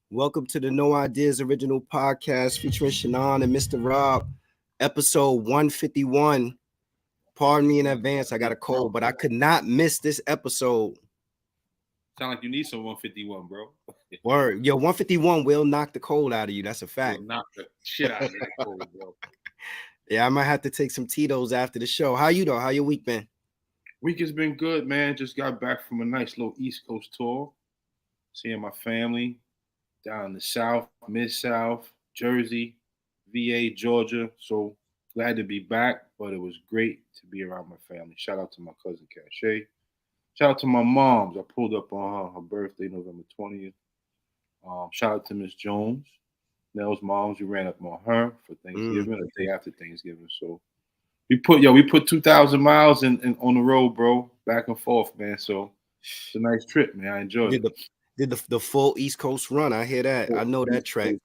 Welcome to the No Ideas Original Podcast featuring Shannon and Mr. Rob, episode 151. Pardon me in advance, I got a cold, but I could not miss this episode. Sound like you need some 151, bro. Word. Yo, 151 will knock the cold out of you. That's a fact. Will knock the shit out of me, cold, bro. Yeah, I might have to take some Tito's after the show. How you though? How your week been? Week has been good, man. Just got back from a nice little East Coast tour, seeing my family down in the South, Mid-South, Jersey, VA, Georgia. So glad to be back, but it was great to be around my family. Shout out to my cousin Cache. Shout out to my moms. I pulled up on her birthday, November 20th. Shout out to Miss Jones, Nell's moms. We ran up on her for Thanksgiving, or the day after Thanksgiving. So we put 2,000 miles in on the road, bro, back and forth, man. So it's a nice trip, man. I enjoyed Did it. the full East Coast run. I hear that. I know that track.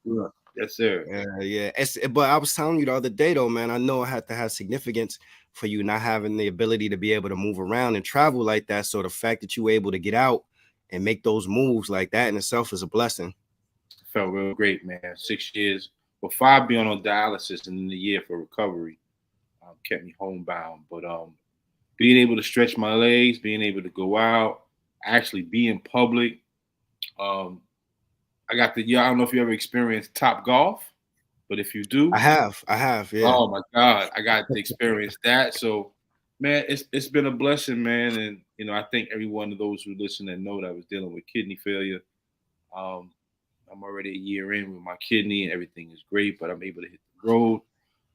Yes, sir. Yeah. But I was telling you the other day though, man, I know it had to have significance for you not having the ability to be able to move around and travel like that. So the fact that you were able to get out and make those moves like that in itself is a blessing. Felt real great, man. 6 years, well, 5 being on dialysis and then the year for recovery kept me homebound. But being able to stretch my legs, being able to go out, actually be in public. Um, I got the I don't know if you ever experienced Top Golf, but if you do, I have, yeah. oh my God, I got to experience that. So, man, it's been a blessing, man. And I think every one of those who listen and know that I was dealing with kidney failure. Um, I'm already a year in with my kidney, and everything is great. But I'm able to hit the road.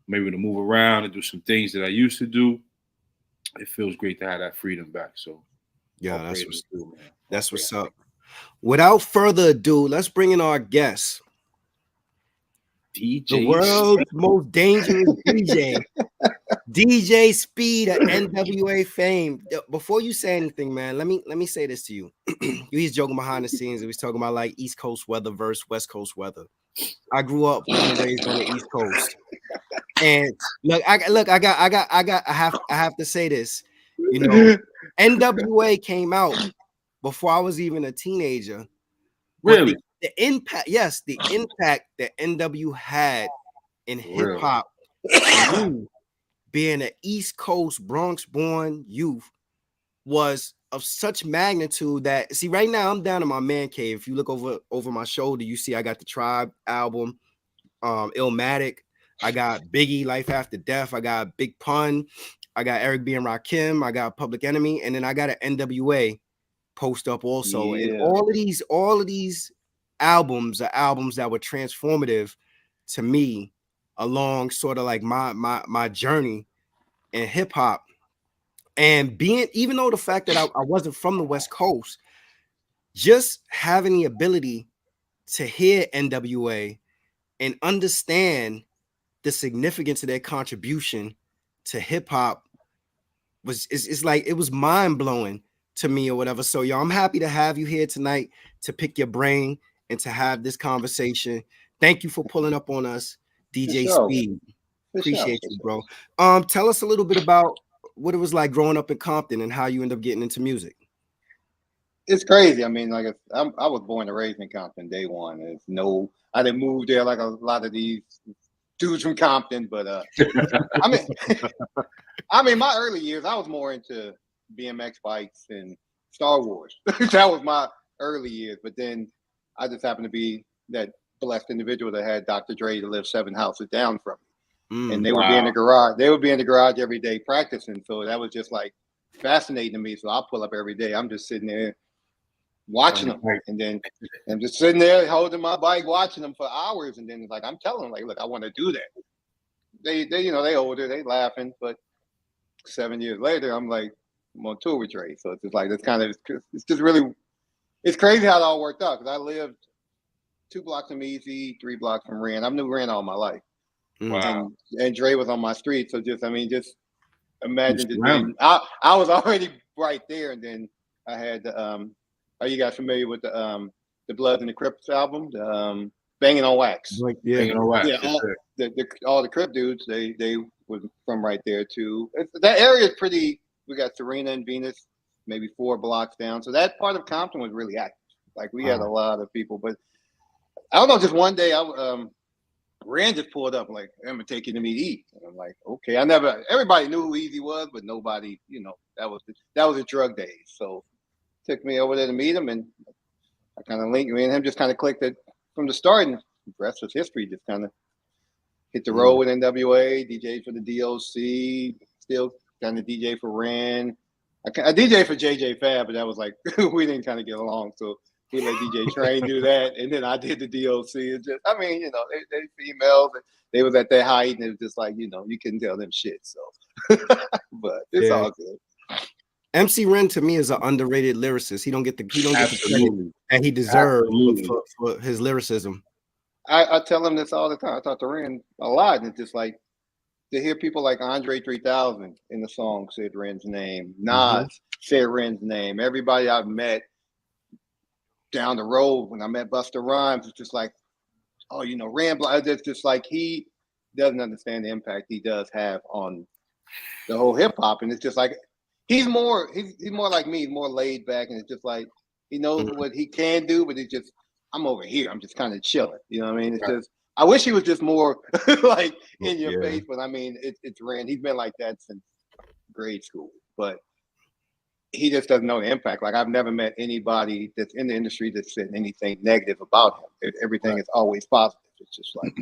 I'm able to move around and do some things that I used to do. It feels great to have that freedom back. So, Yeah, all praise to you, man. All that's praise. what's up. Without further ado, let's bring in our guest, the DJ. world's most dangerous DJ. DJ Speed of NWA fame. Before you say anything, man, let me say this to you. He's joking behind the scenes. He was talking about like East Coast weather versus West Coast weather. I grew up born and raised on the East Coast, and I have to say this. NWA came out before I was even a teenager, but Really? the impact, yes, the impact that NW had in hip Real. hop for me, being an East Coast Bronx born youth, was of such magnitude that see right now I'm down in my man cave. If you look over my shoulder, you see I got the Tribe album, Illmatic, I got Biggie, Life After Death, I got Big Pun, I got Eric B and Rakim, I got Public Enemy, and then I got an NWA post up also. And Yeah. all of these albums are albums that were transformative to me along sort of like my journey in hip hop. And being, even though the fact that I wasn't from the West Coast, just having the ability to hear NWA and understand the significance of their contribution to hip hop it's like it was mind blowing to me or whatever. So yo, I'm happy to have you here tonight to pick your brain and to have this conversation. Thank you for pulling up on us, DJ sure. Speed. For Appreciate sure. you, bro. Tell us a little bit about what it was like growing up in Compton and how you end up getting into music. It's crazy. I mean, I was born and raised in Compton day one. I didn't move there like a lot of these dudes from Compton, but I mean, my early years, I was more into BMX bikes and Star Wars. That was my early years. But then I just happened to be that blessed individual that had Dr. Dre to live 7 houses down from me. And they would be in the garage. They would be in the garage every day practicing. So that was just like fascinating to me. So I'll pull up every day. I'm just sitting there watching them, and then I'm just sitting there holding my bike, watching them for hours. And then it's like I'm telling them, like, look, I want to do that. They older, they laughing, but 7 years later, I'm like, I'm on tour with Dre. So it's just like it's just really, it's crazy how it all worked out because I lived 2 blocks from Eazy E, 3 blocks from Ren. I've knew Ren all my life. Wow. And Dre was on my street. So just imagine just being, I was already right there. And then I had are you guys familiar with the Bloods and the Crips album? The Banging on Wax. Banging on Wax. Yeah, all the Crip dudes, they were from right there too. That area is pretty. We got Serena and Venus, maybe 4 blocks down. So that part of Compton was really active. Like we had a lot of people, but I don't know. Just one day, Rand just pulled up like, "I'm gonna take you to meet E." And I'm like, "Okay." Everybody knew who Eazy was, but nobody, that was the drug days. So took me over there to meet him, and I kind of linked me and him. Just kind of clicked it from the start, and the rest was history. Just kind of hit the road with NWA, DJ for the D.O.C, still kind of DJ for Ren. I DJ for J.J. Fab, but that was like we didn't kind of get along, so we let DJ Train do that, and then I did the D.O.C. It's just, I mean, they females, they was at their height, and it was just like you couldn't tell them shit. So, but it's all good. MC Ren to me is an underrated lyricist. He don't get the credit that he deserves for his lyricism. I tell him this all the time. I talk to Ren a lot, and it's just like to hear people like Andre 3000 in the song said Ren's name, Nas said Ren's name. Everybody I've met down the road when I met Busta Rhymes, it's just like, oh, Ren. It's just like he doesn't understand the impact he does have on the whole hip hop, and it's just like he's more like me, more laid back, and it's just like he knows what he can do, but it's just I'm over here. I'm just kind of chilling. You know what I mean? It's just I wish he was just more like in your face, but I mean it's Rand. He's been like that since grade school, but he just doesn't know the impact. Like I've never met anybody that's in the industry that said anything negative about him. Everything is always positive. It's just like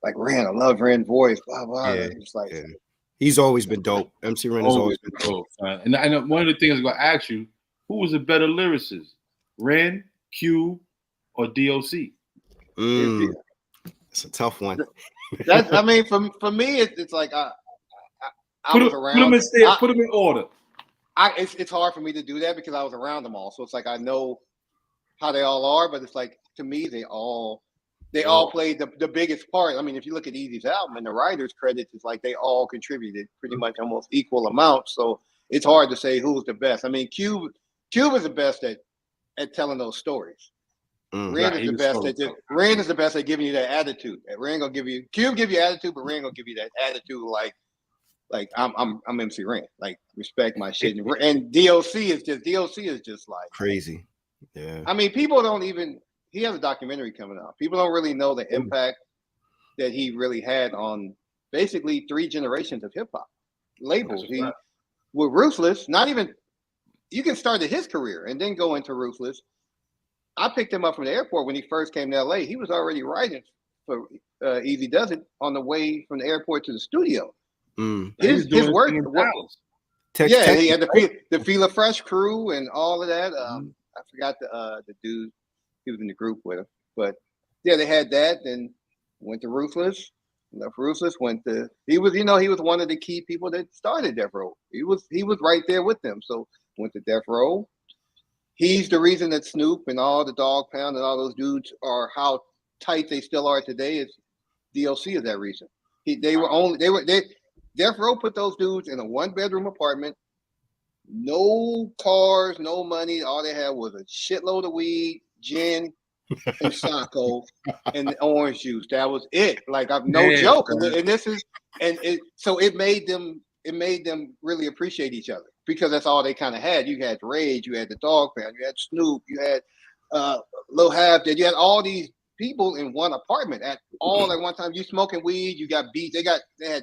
like Rand, I love Rand's voice, blah blah. It's like he's always been dope. MC Ren has always been dope. And I know one of the things I'm gonna ask you, who was a better lyricist, Ren, Q, or D.O.C? It's a tough one. I mean, for me, it's like I was around. Put them in order. It's hard for me to do that because I was around them all. So it's like I know how they all are, but it's like to me they all played the biggest part. I mean, if you look at Eazy's album and the writers' credits, it's like they all contributed pretty much almost equal amounts. So it's hard to say who's the best. I mean, Cube is the best at telling those stories. Ren is the best at giving you that attitude. Ren gonna give you attitude, but Ren gonna give you that attitude like I'm MC Ren. Like respect my shit. And D.O.C is just like crazy. Yeah. I mean, people don't even. He has a documentary coming out. People don't really know the impact that he really had on basically 3 generations of hip hop labels. He with Ruthless. Not even you can start at his career and then go into Ruthless. I picked him up from the airport when he first came to LA. He was already writing for Eazy Does It on the way from the airport to the studio. His work. He had the Feel Fresh crew and all of that. I forgot the dude. He was in the group with him, but yeah, they had that. Then went to Ruthless. Left Ruthless. He was one of the key people that started Death Row. He was right there with them. So went to Death Row. He's the reason that Snoop and all the Dog Pound and all those dudes are how tight they still are today. Is D.O.C. is that reason? Death Row put those dudes in a 1-bedroom apartment, no cars, no money. All they had was a shitload of weed, gin, and Sacco, and orange juice. That was it. Like I'm no joke. So it made them really appreciate each other because that's all they kind of had. You had Rage, you had the Dog Pound, you had Snoop, you had Lil Half, you had all these people in one apartment at one time. You smoking weed, you got beats. They had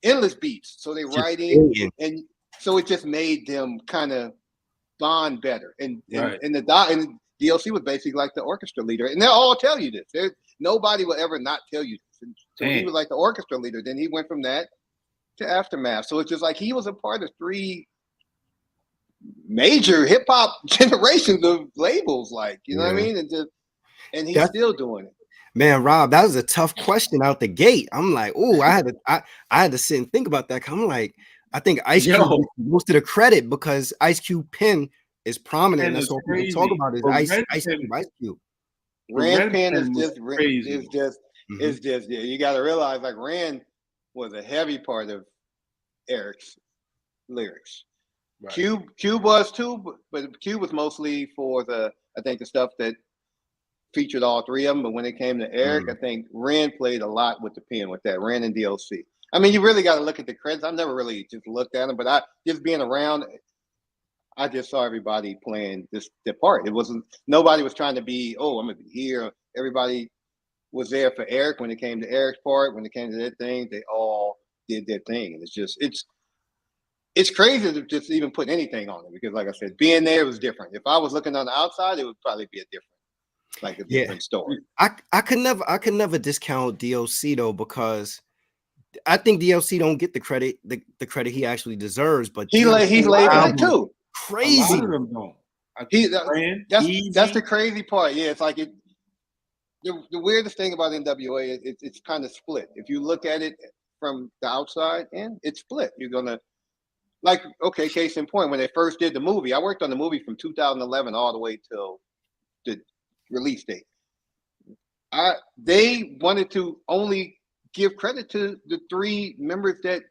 endless beats. So they writing, and so it just made them kind of bond better. And D.O.C. was basically like the orchestra leader, and they'll all tell you this. Nobody will ever not tell you this. And so he was like the orchestra leader. Then he went from that to Aftermath. So it's just like he was a part of 3 major hip hop generations of labels, like you know what I mean, and he's still doing it. Man, Rob, that was a tough question out the gate. I'm like, oh, I had to sit and think about that. I'm like, I think Ice Cube gets most of the credit because Ice Cube pen is prominent. That's all people talk about is Ice Cube. Rand pen is just you got to realize like Rand was a heavy part of Eric's lyrics. Right. Cube was too, but Cube was mostly for the stuff that featured all 3 of them. But when it came to Eric, I think Ren played a lot with the pen with that. Ren and D.O.C. I mean, you really got to look at the credits. I've never really just looked at them, but just being around, I just saw everybody playing their part. It wasn't nobody was trying to be, oh, I'm gonna be here. Everybody was there for Eric when it came to Eric's part. When it came to their thing, they all did their thing. And it's crazy to just even put anything on it because, like I said, being there was different. If I was looking on the outside, it would probably be a different story. I could never discount D.O.C though, because I think D.O.C don't get the credit he actually deserves. But he's laid back too. Crazy. A lot of them don't. That's the crazy part. Yeah, it's like the weirdest thing about NWA is it's kind of split. If you look at it from the outside in, it's split. You're gonna okay, case in point, when they first did the movie, I worked on the movie from 2011 all the way till the release date. They wanted to only give credit to the 3 members that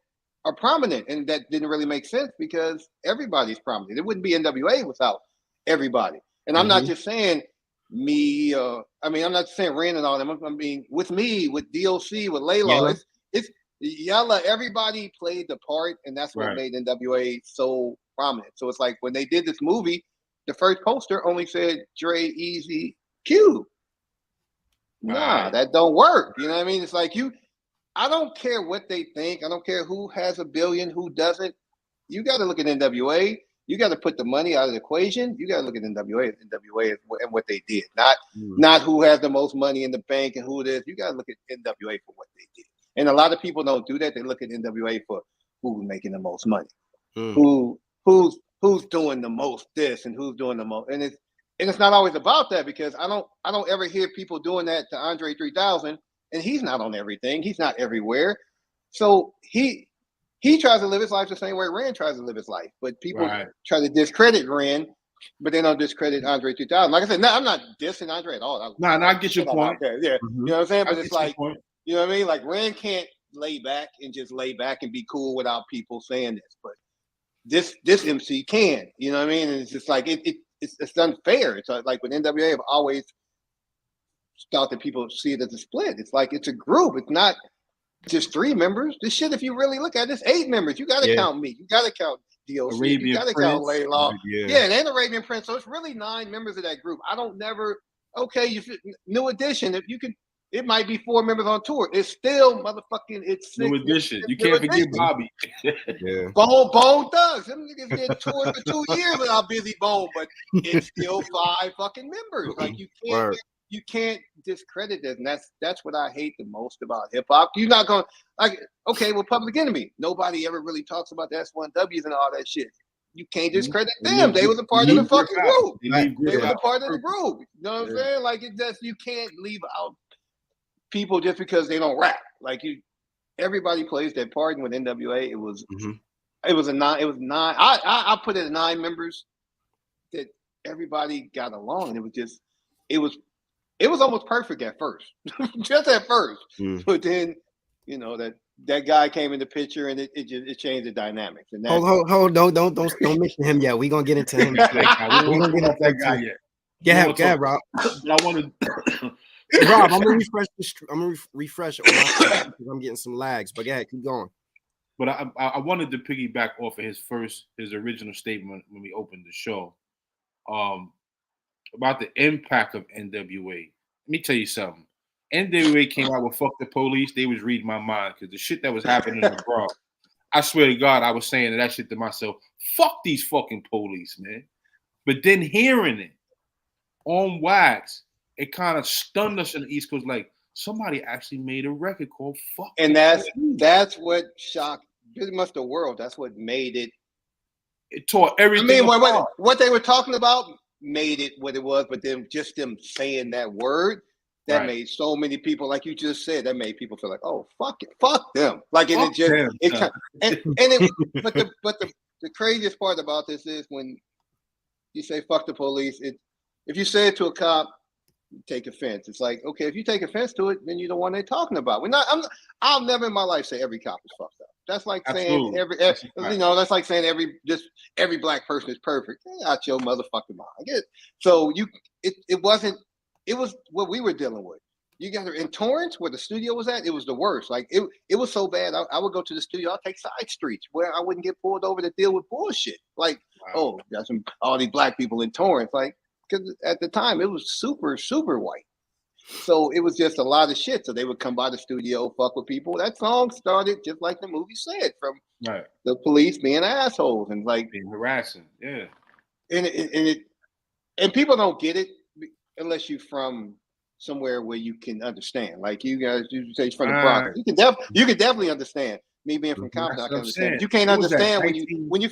are prominent, and that didn't really make sense because everybody's prominent. It wouldn't be NWA without everybody. And I'm not just saying me. I'm not saying Ren and all them. I mean, with me, with D.O.C, with Layla, it's Yella. Everybody played the part, and that's what made NWA so prominent. So it's like when they did this movie, the first poster only said Dre, Eazy, Q. Nah, that don't work. You know what I mean? It's like I don't care what they think. I don't care who has a billion, who doesn't. You got to look at NWA. You got to put the money out of the equation. You got to look at NWA and what they did, not who has the most money in the bank and who it is. You got to look at NWA for what they did. And a lot of people don't do that. They look at NWA for who's making the most money, who's doing the most this and who's doing the most. And it's not always about that because I don't ever hear people doing that to Andre 3000. And he's not on everything. He's not everywhere. So he tries to live his life the same way Ren tries to live his life. But people try to discredit Ren, but they don't discredit Andre 3000. Like I said, I'm not dissing Andre at all. I get your point. Yeah. You know what I'm saying? But it's like, you know what I mean? Like Ren can't lay back and be cool without people saying this. But this MC can. You know what I mean? And it's just like it's unfair. It's like with NWA, I've always thought that people see it as a split. It's like it's a group. It's not just 3 members. This shit, if you really look at it, it's 8 members. You got to count me. You got to count D.O.C. You got to count Layla. And Arabian Prince. So it's really 9 members of that group. I don't never. Okay, new edition. If you can, it might be 4 members on tour. It's still motherfucking. It's 6. New edition. You can't forget Bobby. Bone Thugs. Them niggas did tours for 2 years without Busy Bone, but it's still 5 fucking members. Like you can't. You can't discredit this, and that's what I hate the most about hip hop. You're not going okay, well, Public Enemy. Nobody ever really talks about the S1Ws and all that shit. You can't discredit them. They was a part of the fucking group. They was a part of the group. You know what I'm saying? Like you can't leave out people just because they don't rap. Like everybody plays their part. And with NWA, it was 9. It was 9. I put it at 9 members that everybody got along, and it was almost perfect at first, just at first. But then, that guy came in the picture, and it changed the dynamics. And hold, don't mention him yet. We're gonna get into him. We're gonna get into that guy yet. Yeah, Rob. But I want to. Rob, I'm gonna refresh. I'm gonna refresh on my because I'm getting some lags. But yeah, keep going. But I wanted to piggyback off of his original statement when we opened the show. About the impact of NWA. Let me tell you something. NWA came out with "Fuck the Police." They was reading my mind because the shit that was happening in the Bronx. I swear to God, I was saying that shit to myself. Fuck these fucking police, man. But then hearing it on wax, it kind of stunned us in the East Coast. Like somebody actually made a record called "Fuck." And that's what shocked pretty much the world. That's what made it. It tore everything. I mean, what they were talking about made it what it was, but then just them saying that word that made so many people, like you just said, that made people feel like, oh, fuck them. Like, and it just but the craziest part about this is when you say fuck the police. If you say it to a cop, you take offense. It's like, okay, if you take offense to it, then you're the one they're talking about. I'll never in my life say every cop is fucked up. That's like saying that's like saying every black person is perfect. Out your motherfucking mind. I get it. So it was what we were dealing with. You got in Torrance, where the studio was at, it was the worst. Like it was so bad. I would go to the studio, I'll take side streets where I wouldn't get pulled over to deal with bullshit. Like oh, got all these black people in Torrance, like because at the time it was super super white. So it was just a lot of shit. So they would come by the studio, fuck with people. That song started just like the movie said, from the police being assholes and like being harassing. Yeah. And people don't get it unless you're from somewhere where you can understand. Like you guys, you say from the Bronx, you can definitely understand. Me being from Compton, I can understand. But you can't understand when you.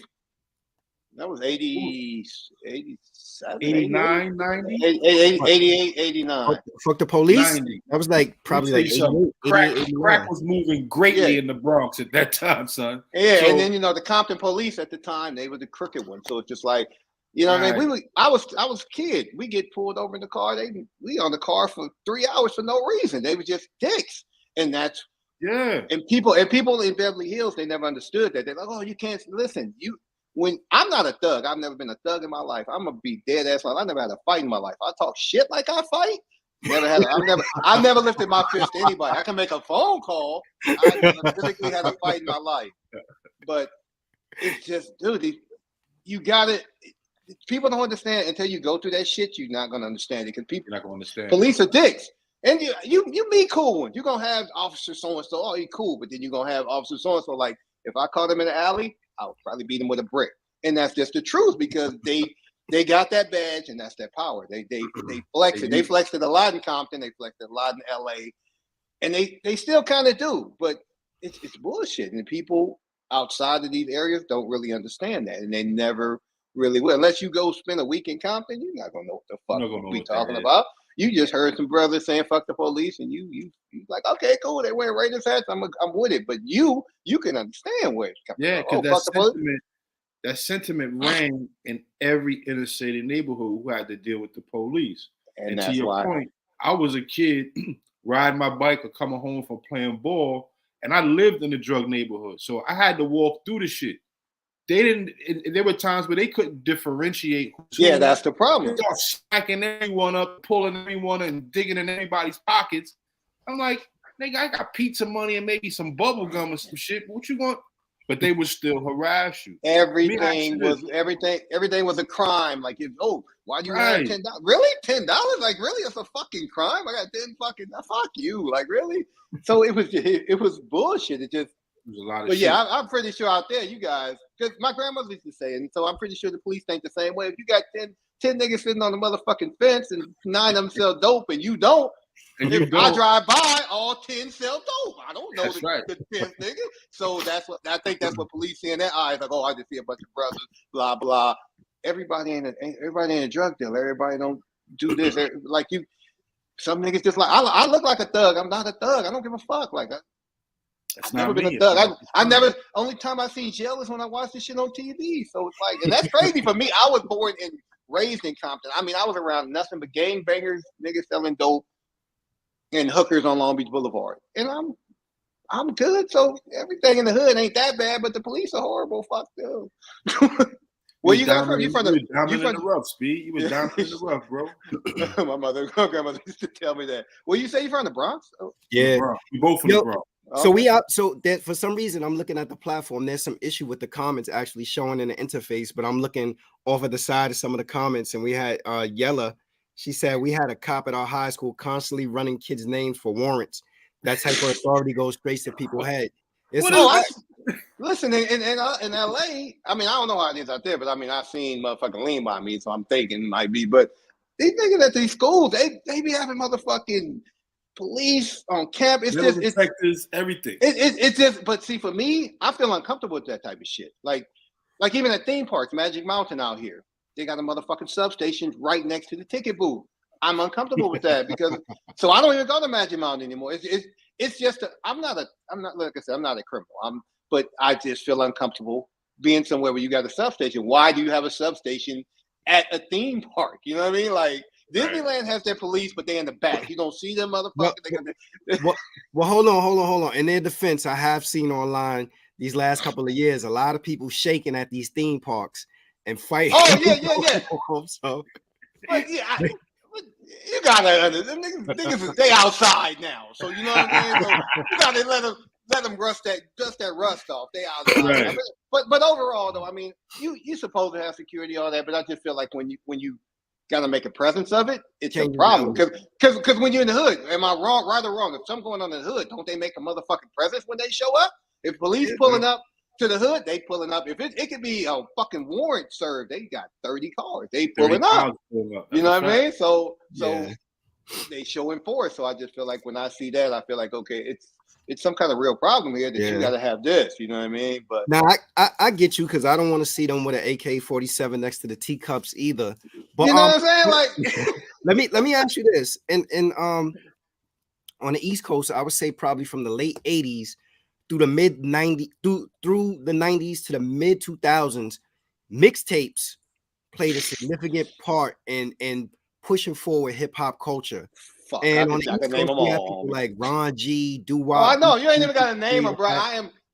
That was 80, 87, 89, 90? 88, 89. Fuck the police. 90. That was like probably like 88, crack was moving greatly in the Bronx at that time, son. Yeah, so, and then the Compton police at the time, they were the crooked ones. So it's just like, what I mean? I was a kid. We get pulled over in the car. We on the car for 3 hours for no reason. They were just dicks, and that's And people in Beverly Hills, they never understood that. They're like, oh, you can't listen. When I'm not a thug, I've never been a thug in my life. I'm gonna be dead ass. I never had a fight in my life. I talk shit like I fight. I've never lifted my fist to anybody. I can make a phone call. I never physically had a fight in my life. But it's just, dude, you got it. People don't understand until you go through that shit. You're not gonna understand it because you're not gonna understand. Police are dicks, and you meet cool ones. You're gonna have officer so and so. Oh, he cool, but then you're gonna have officer so and so. Like if I caught him in the alley, I would probably beat him with a brick, and that's just the truth because they got that badge and that's their power. They flex it. They flexed it a lot in Compton. They flexed it a lot in L.A. And they still kind of do, but it's bullshit. And people outside of these areas don't really understand that, and they never really will. Unless you go spend a week in Compton, you're not gonna know what the fuck we talking about. You just heard some brothers saying "fuck the police," and you like, okay, cool. They wear Raiders hats. I'm with it. But you can understand where it's coming from. That sentiment ran in every inner city neighborhood who had to deal with the police. And to your point, I was a kid riding my bike or coming home from playing ball, and I lived in the drug neighborhood, so I had to walk through the shit. They didn't. There were times where they couldn't differentiate. Yeah, that's the problem. They start stacking everyone up, pulling everyone, and digging in everybody's pockets. I'm like, nigga, I got pizza money and maybe some bubble gum or some shit. What you want? But they would still harass you. Everything was a crime. Like, why do you have $10? Really, $10? Like, really, it's a fucking crime. I got 10 fucking. Fuck you. Like, really? So it was bullshit. It was a lot of shit. Yeah, I'm pretty sure out there, you guys, because my grandmother used to say, and so I'm pretty sure the police think the same way. If you got 10 niggas sitting on the motherfucking fence and 9 of them sell dope and you don't, I drive by, all 10 sell dope. I don't know the 10th nigga. So I think that's what police see in their eyes. Like, I just see a bunch of brothers, blah blah. Everybody ain't a drug dealer. Everybody don't do this. Like some niggas just like I look like a thug. I'm not a thug. I don't give a fuck. Like I've never been a thug. I never. Only time I seen jail is when I watched this shit on TV. So it's like, and that's crazy for me. I was born and raised in Compton. I mean, I was around nothing but gangbangers, niggas selling dope, and hookers on Long Beach Boulevard. And I'm good. So everything in the hood ain't that bad, but the police are horrible. Fuck them. Where you got from? You from the rough, Speed. You was down in the rough, bro. my grandmother used to tell me that. Well, you say you from the Bronx? Oh. Yeah, we both from the Bronx. So we out. So that for some reason I'm looking at the platform. There's some issue with the comments actually showing in the interface, but I'm looking off of the side of some of the comments, and we had Yella. She said we had a cop at our high school constantly running kids' names for warrants. That type of authority goes straight to people's head. Listen, in LA, I mean, I don't know how it is out there, but I mean, I've seen motherfucking lean by me, so I'm thinking it might be. But these niggas at these schools, they be having motherfucking police on campus. It's inspectors, everything. It's just, but see, for me, I feel uncomfortable with that type of shit. Like even at theme parks, Magic Mountain out here, they got a motherfucking substation right next to the ticket booth. I'm uncomfortable with that because so I don't even go to Magic Mountain anymore. It's just I'm not like I said, I'm not a criminal. But I just feel uncomfortable being somewhere where you got a substation. Why do you have a substation at a theme park? You know what I mean? Like Disneyland has their police, but they're in the back. You don't see them motherfuckers. Well, hold on. In their defense, I have seen online these last couple of years a lot of people shaking at these theme parks and fighting. Oh yeah. So, but yeah, you gotta understand. Niggas they outside now, so you know what I'm saying. So you gotta let them. let them dust that rust off. They outside. Right. I mean, but overall though, I mean, you supposed to have security, all that, but I just feel like when you gotta make a presence of it, it's a problem. Because when you're in the hood, am I wrong, right or wrong? If something going on in the hood, don't they make a motherfucking presence when they show up? If police pulling up to the hood, they pulling up. If it could be a fucking warrant served, they got 30 cars. They pulling up. You know what I mean? So they showing force. So I just feel like when I see that, I feel like, okay, it's some kind of real problem here that you got to have this. You know what I mean? But now I get you, because I don't want to see them with an AK-47 next to the teacups either. But you know what I'm saying? Like, let me ask you this. And on the East Coast, I would say probably from the late 80s through the mid 90s, through the 90s to the mid 2000s, mixtapes played a significant part in pushing forward hip hop culture. Fuck, and on the East Coast, we have people like Ron G, Do-Wop. Oh, I know you ain't even got a name, bro.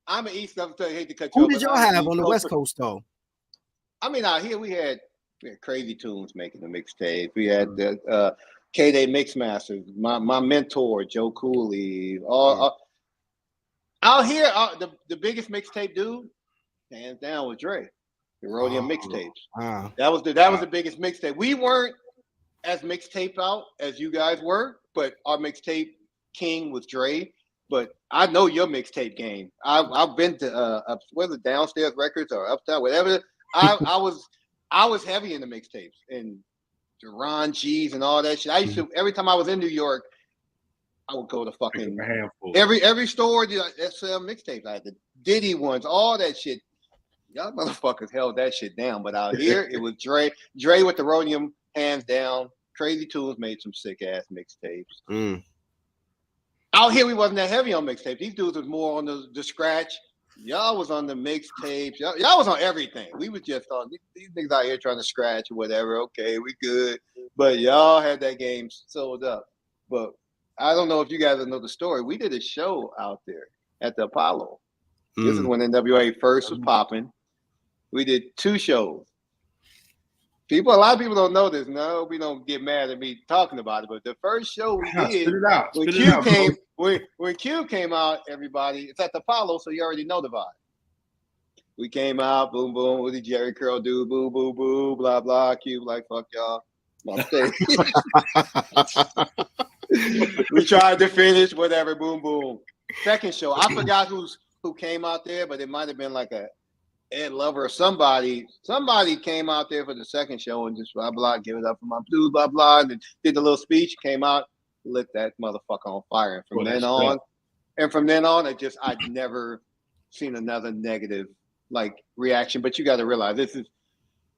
I'm an East Coast. I hate to cut you off. Who did y'all have on the West Coast though? I mean, out here we had Crazy Tunes making the mixtape. We had the K-Day Mixmasters. My mentor Joe Cooley. Out here, the biggest mixtape dude, hands down, was Dre. The Rhodium mixtapes. That was the biggest mixtape. We weren't as mixtape out as you guys were, but our mixtape king was Dre. But I know your mixtape game. I've been to whether Downstairs Records or Uptown, whatever. I was heavy in the mixtapes and the Ron G's and all that shit. I used to, every time I was in New York, I would go to fucking every store that sell mixtapes. I had the Diddy ones, all that shit. Y'all motherfuckers held that shit down. But out here, it was Dre with the Rhodium, hands down. Crazy Tunes made some sick ass mixtapes. Out here, we wasn't that heavy on mixtapes. These dudes was more on the scratch. Y'all was on the mixtapes. Y'all was on everything. We was just on these niggas out here trying to scratch or whatever. Okay, we good. But y'all had that game sold up. But I don't know if you guys know the story. We did a show out there at the Apollo. This is when NWA first was popping. We did 2 shows. A lot of people don't know this. No, we don't get mad at me talking about it. But the first show we did, when Q came out, everybody, it's at the Apollo, so you already know the vibe. We came out, boom, boom, what did Jerry Curl do? Boo, boo, boo, blah, blah. Q like, fuck y'all. We tried to finish, whatever, boom, boom. Second show, I forgot who came out there, but it might have been like a Ed Lover or somebody came out there for the second show and just blah blah, give it up for my dude, blah blah, and did the little speech, came out, lit that motherfucker on fire. And from then on, I'd never seen another negative like reaction. But you got to realize this is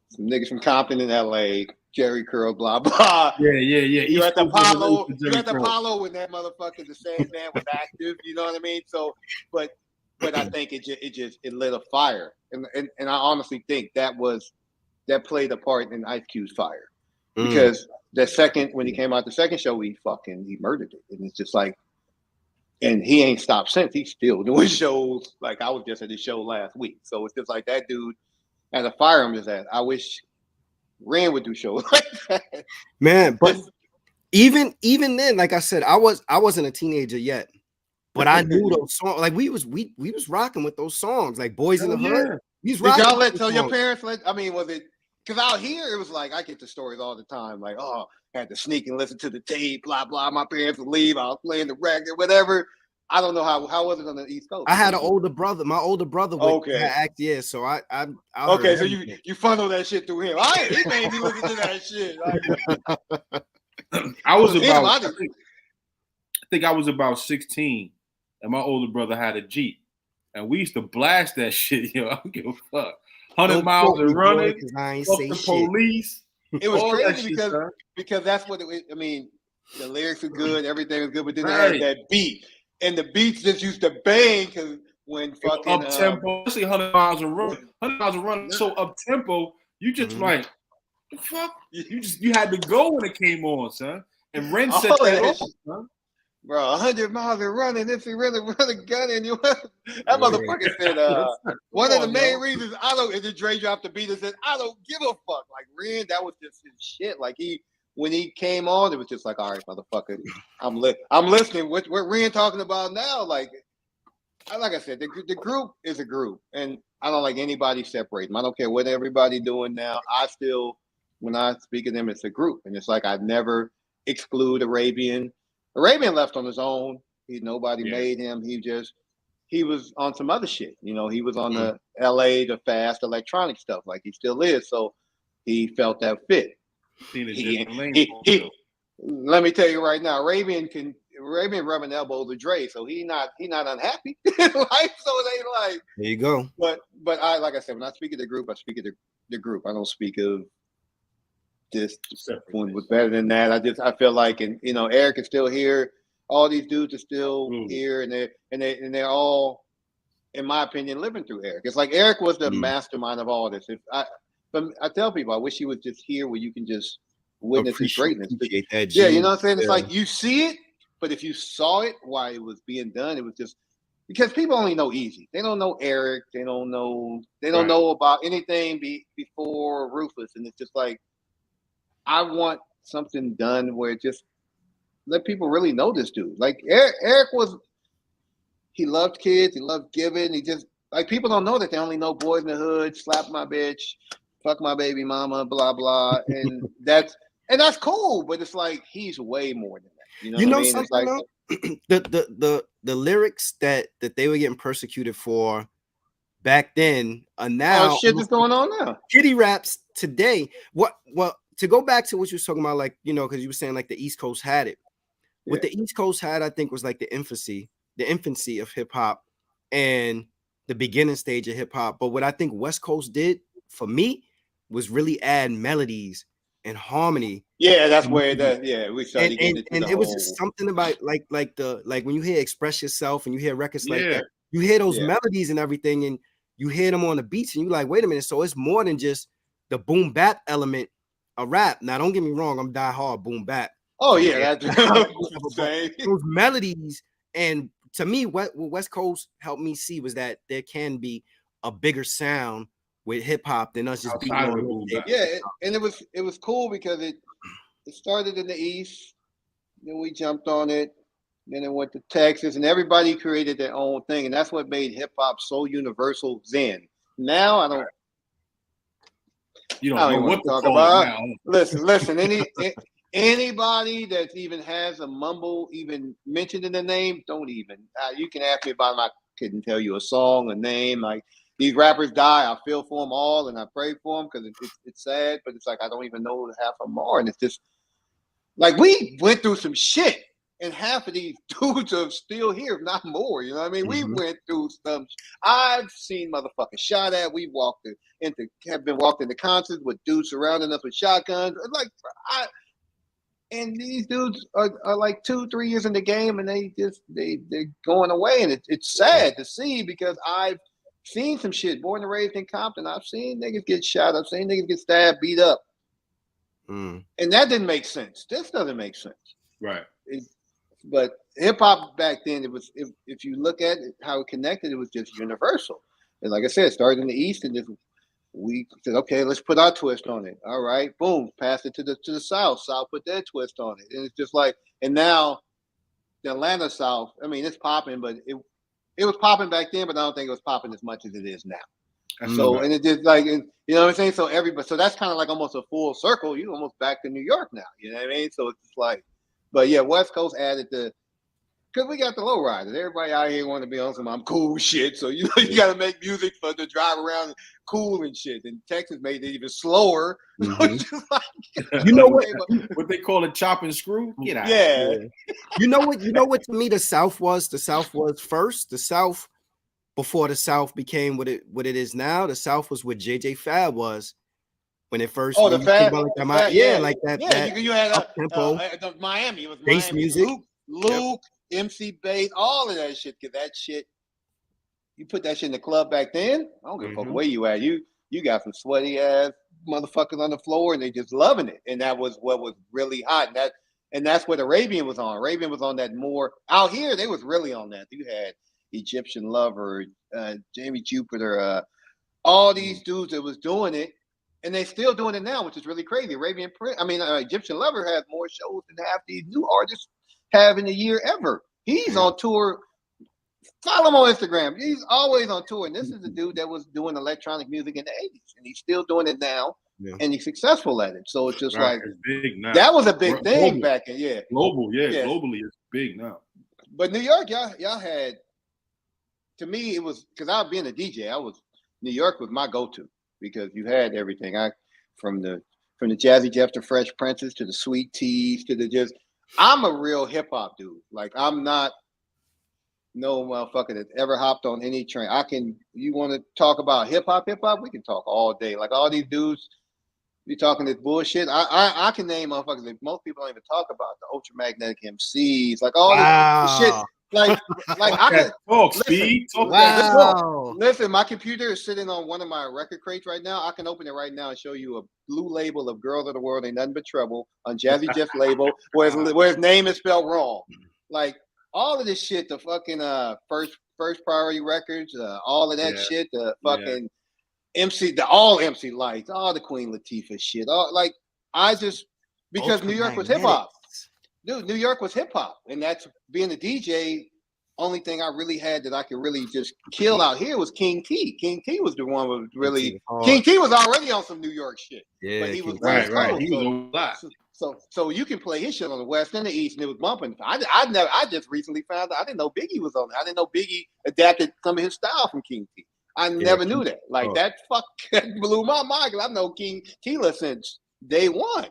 some niggas from Compton in LA, Jerry Curl, blah blah. Yeah. You're at the Apollo. When that motherfucker, the same man, was active. You know what I mean? So, but I think it lit a fire, and I honestly think that played a part in Ice Cube's fire, because when he came out the second show, he murdered it, and it's just like, and he ain't stopped since. He's still doing shows. Like I was just at his show last week, so it's just like that dude had a fire on his ass. I wish Ren would do shows like that, man. But even then, like I said, I wasn't a teenager yet. But I knew those songs. Like we was rocking with those songs, like Boys in the Hood. Did y'all tell your parents? Was it because out here it was like I get the stories all the time, like I had to sneak and listen to the tape, blah blah. My parents would leave. I was playing the record, whatever. I don't know how was it on the East Coast. I had an older brother. My older brother would act. Yeah, so I okay. So you funnel that shit through him. He made me listen to that shit. I think I was about 16. And my older brother had a Jeep, and we used to blast that shit. Yo, I don't give a fuck. 100 miles and running. I ain't say the shit. Police. It was crazy because that's what I mean. The lyrics were good, everything was good, but then they had that beat, and the beats just used to bang because when fucking up tempo, especially 100 miles and running. 100 miles and running, so up tempo, you just like the fuck. You had to go when it came on, son. And Ren said that off, son. Bro, 100 miles and running. If you really run a gun in you, that motherfucker said, one of the main reasons and then Dre dropped the beat and said, I don't give a fuck. Like, Ren, that was just his shit. Like, when he came on, it was just like, all right, motherfucker, I'm listening. What Ren talking about now? Like, like I said, the group is a group, and I don't like anybody separate them. I don't care what everybody doing now. I still, when I speak of them, it's a group, and it's like I never exclude Arabian. Arabian left on his own. Nobody made him. He was on some other shit. He was on the the fast electronic stuff, like he still is. So he felt that fit. Let me tell you right now, Arabian rubbing elbows with Dre, so he not unhappy in life. So they like there you go. But I, like I said, when I speak of the group, I speak of the group. I don't speak of this one was better than that. I feel like, and Eric is still here. All these dudes are still here, and they're all, in my opinion, living through Eric. It's like Eric was the mastermind of all this. But I tell people, I wish he was just here where you can just witness his greatness. Yeah, you know what I'm saying? It's like you see it, but if you saw it while it was being done, it was just because people only know Eazy. They don't know Eric. They don't know about anything before Ruthless, and it's just like I want something done where it just let people really know this dude. Like Eric he loved kids, he loved giving. He just like people don't know that they only know Boys in the Hood, slap my bitch, fuck my baby mama, blah blah, and that's cool. But it's like he's way more than that. You know what I mean? It's like the lyrics that they were getting persecuted for back then are now shit that's going on now. Kitty raps today. What to go back to what you were talking about, like because you were saying like the East Coast had it. What the East Coast had, I think, was like the infancy of hip hop and the beginning stage of hip hop. But what I think West Coast did for me was really add melodies and harmony. Yeah, that's where we started getting into and it was just something about like when you hear Express Yourself and you hear records like that, you hear those melodies and everything, and you hear them on the beats, and you're like, wait a minute, so it's more than just the boom bap element of rap. Now, don't get me wrong, I'm die hard boom bap. Oh yeah, that's those melodies. And to me, what West Coast helped me see was that there can be a bigger sound with hip hop than us just beating on it. Yeah, and it was cool because it started in the East, then we jumped on it, then it went to Texas, and everybody created their own thing, and that's what made hip hop so universal then. Now I don't. You don't know what to talk about now. Listen. Anybody that even has a mumble even mentioned in the name, don't even. You can ask me about them. I couldn't tell you a song, a name. Like these rappers die, I feel for them all, and I pray for them because it's sad. But it's like I don't even know who half of them are, and it's just like we went through some shit, and half of these dudes are still here, if not more. You know what I mean? We went through some. I've seen motherfuckers shot at. We have been walked into concerts with dudes surrounding us with shotguns. Like and these dudes are like 2-3 years in the game, and they're going away, and it's sad to see because I've seen some shit. Born and raised in Compton, I've seen niggas get shot. I've seen niggas get stabbed, beat up, and that didn't make sense. This doesn't make sense, right? But hip hop back then, it was if you look at it, how it connected, it was just universal. And like I said, it started in the East, and just we said, okay, let's put our twist on it. All right, boom, pass it to the South. South put their twist on it, and it's just like, and now the Atlanta South. I mean, it's popping, but it was popping back then, but I don't think it was popping as much as it is now. So, and it just like, you know what I'm saying? So so that's kind of like almost a full circle. You almost back to New York now. You know what I mean? So it's just like, but yeah, West Coast added because we got the low riders. Everybody out here want to be on some cool shit. So you got to make music for to drive around cool and shit. And Texas made it even slower. You know what they call it, chop and screw? Get out. Yeah. You know what to me the South was? The South was first. The South, before the South became what it is now, the South was what J.J. Fab was when it first. Oh, the Fab. Like that. Yeah, you had tempo, Miami. It was bass Miami. music. Luke, MC Bass, all of that shit. Cause that shit, you put that shit in the club back then. I don't give a fuck where you at. You got some sweaty ass motherfuckers on the floor, and they just loving it. And that was what was really hot. And that's what Arabian was on. Arabian was on that more out here. They was really on that. You had Egyptian Lover, Jamie Jupiter, all these dudes that was doing it, and they still doing it now, which is really crazy. Egyptian Lover has more shows than half these new artists have in a year ever. He's on tour Follow him on Instagram. He's always on tour. And this is a dude that was doing electronic music in the 80s. And he's still doing it now. Yeah. And he's successful at it. So it's just like it's big now. That was a big thing global. back in, yeah. Globally it's big now. But New York, y'all had, to me, it was because I was being a DJ, New York was my go-to because you had everything. From the Jazzy Jeff to Fresh Princes to the Sweet Teas to the just I'm a real hip hop dude. Like I'm not no motherfucker that ever hopped on any train. You want to talk about hip hop, we can talk all day. Like all these dudes be talking this bullshit. I can name motherfuckers that most people don't even talk about, the ultramagnetic MCs, like all this shit. Like I can talk, Speed. Listen, my computer is sitting on one of my record crates right now. I can open it right now and show you a blue label of Girls of the World Ain't Nothing But Trouble on Jazzy Jeff's label, where his name is spelled wrong. Like all of this shit, the fucking first priority records, all of that shit, the fucking all MC Lights, all the Queen Latifah shit, because New York was hip hop. Dude, New York was hip hop, and that's being a DJ. Only thing I really had that I could really just kill out here was King T. King T was the one who was really. King T was already on some New York shit, but he was West Coast. He was a lot. So you can play his shit on the West and the East, and it was bumping. I just recently found out. I didn't know Biggie was on it. I didn't know Biggie adapted some of his style from King T. I never knew that. Like that blew my mind because I've known King Tila since day one.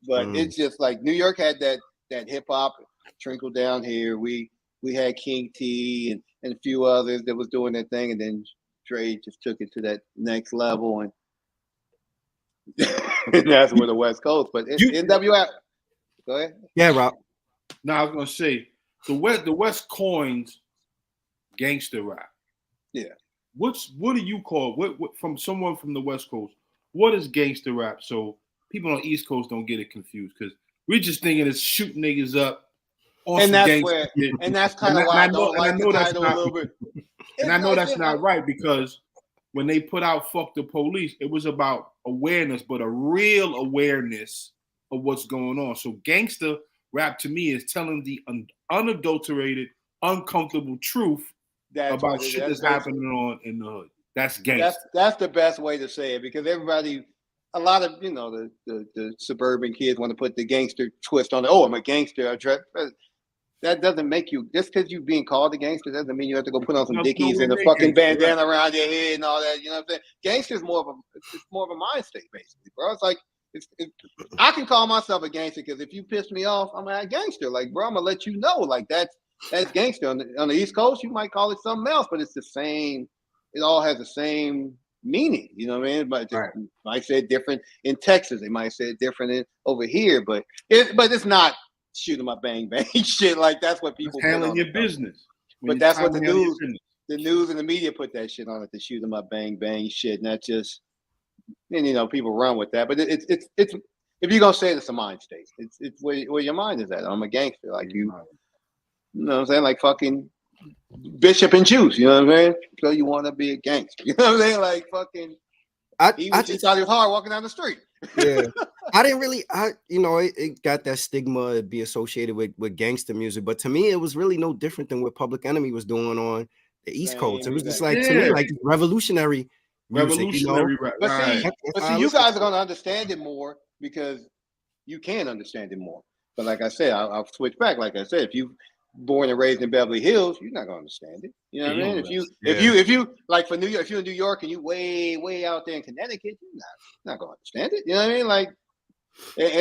But it's just like New York had that hip hop trickle down here. We had King T and a few others that was doing their thing, and then Dre just took it to that next level, and that's where the West Coast. But NWA, go ahead. Yeah, Rob. Now I was gonna say the West coins gangster rap. Yeah. What do you call what from someone from the West Coast? What is gangster rap? So people on the East Coast don't get it confused because we're just thinking it's shooting niggas up. And that's kind of why I don't like the title a little bit. And I know that's not right because when they put out "Fuck the Police," it was about awareness, but a real awareness of what's going on. So gangster rap to me is telling the unadulterated, uncomfortable truth about shit that's happening on in the hood. That's gangster. That's the best way to say it because a lot of the suburban kids want to put the gangster twist on it. Oh, I'm a gangster. That doesn't make you, just because you being called a gangster doesn't mean you have to go put on some Dickies and a fucking bandana around your head and all that. You know what I'm saying? Gangster is more of a mind state, basically, bro. It's like I can call myself a gangster because if you piss me off, I'm a gangster. Like, bro, I'm gonna let you know. Like that's gangster. On the East Coast, you might call it something else, but it's the same. It all has the same meaning. You know what I mean? But might say it different in Texas. They might say it different over here. But it's not shoot 'em up, bang bang shit. Like that's what people handling your business. But that's what the news and the media put that shit on it, to shoot 'em up, bang bang shit. And that's just, and people run with that. But it's if you're gonna say it's a mind state, it's where your mind is at. I'm a gangster, like you know what I'm saying, like fucking Bishop and Juice. You know what I'm saying? So you want to be a gangster? You know what I'm saying? Like fucking. He thought he was hard walking down the street. Yeah, I didn't really. It got that stigma to be associated with gangster music, but to me, it was really no different than what Public Enemy was doing on the East Coast. It was just like to me, like revolutionary music. Rap. But see, you guys are gonna understand it more because you can understand it more. But like I said, I'll switch back. Like I said, if you born and raised in Beverly Hills, you're not gonna understand it. You know what I mean? If you like for New York, if you're in New York and you way out there in Connecticut, you're not gonna understand it. You know what I mean? Like,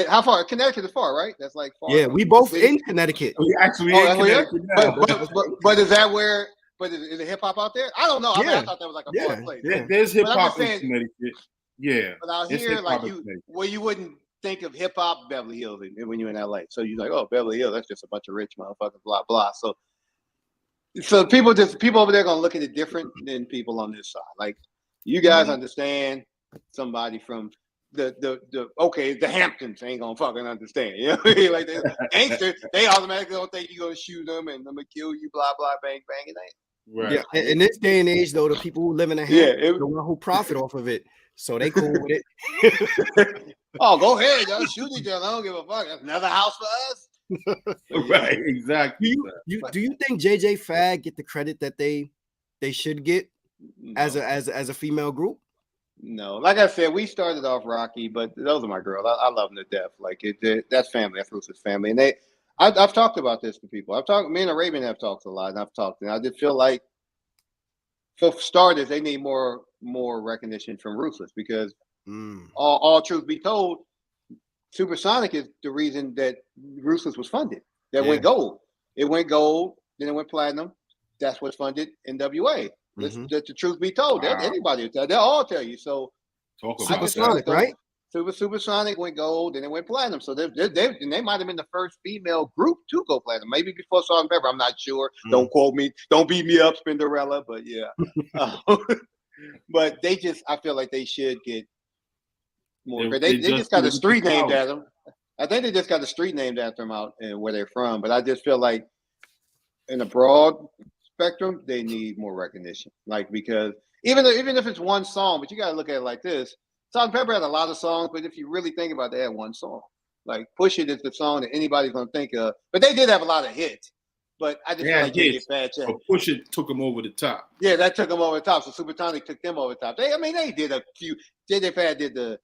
how far? Connecticut is far, right? That's like far. Yeah, we both in Connecticut. We actually in Connecticut. But is that where? But is it hip hop out there? I don't know. I thought that was like a far place. There's hip hop in Connecticut. Yeah, but out here, like you wouldn't think of hip hop Beverly Hills when you're in LA. So you're like, oh, Beverly Hills, that's just a bunch of rich motherfuckers, blah blah. So people over there gonna look at it different than people on this side. Like you guys understand somebody from the Hamptons ain't gonna fucking understand. You know what I mean? Like the gangsters, they automatically don't think you're gonna shoot them and I'm gonna kill you, blah blah, bang bang. It ain't. Right. Yeah. In this day and age, though, the people who live in the Hamptons, the one who profit off of it. So they cool with it. Oh, go ahead, y'all shoot each other. I don't give a fuck. That's another house for us. Right, exactly. Do you think JJ Fad get the credit that they should get as No, a female group? no. Like I said, we started off rocky, but those are my girls. I love them to death. Like that's family. That's Rooster's family, and I've talked about this to people. I've talked. Me and Arabian have talked a lot, and I've talked, and I just feel like for starters, they need more recognition from Ruthless because all truth be told, Supersonic is the reason that Ruthless was funded. That went gold. It went gold, then it went platinum. That's what funded NWA. Let the truth be told. Wow. Anybody, they'll all tell you. So Supersonic, right? Supersonic went gold, and it went platinum. So they might have been the first female group to go platinum. Maybe before Salt and Pepper. I'm not sure. Don't quote me. Don't beat me up, Spinderella. But yeah, but I feel like they should get more. They just got a street named after them. I think they just got a street named after them out and where they're from. But I just feel like in a broad spectrum, they need more recognition. Like because even if it's one song, but you got to look at it like this. Salt and Pepper had a lot of songs, but if you really think about it, they had one song. Like Push It is the song that anybody's gonna think of. But they did have a lot of hits. But I just feel like JJ Fad. Push It took them over the top. Yeah, that took them over the top. So Supersonic took them over the top. They did a few. JJ Fad did the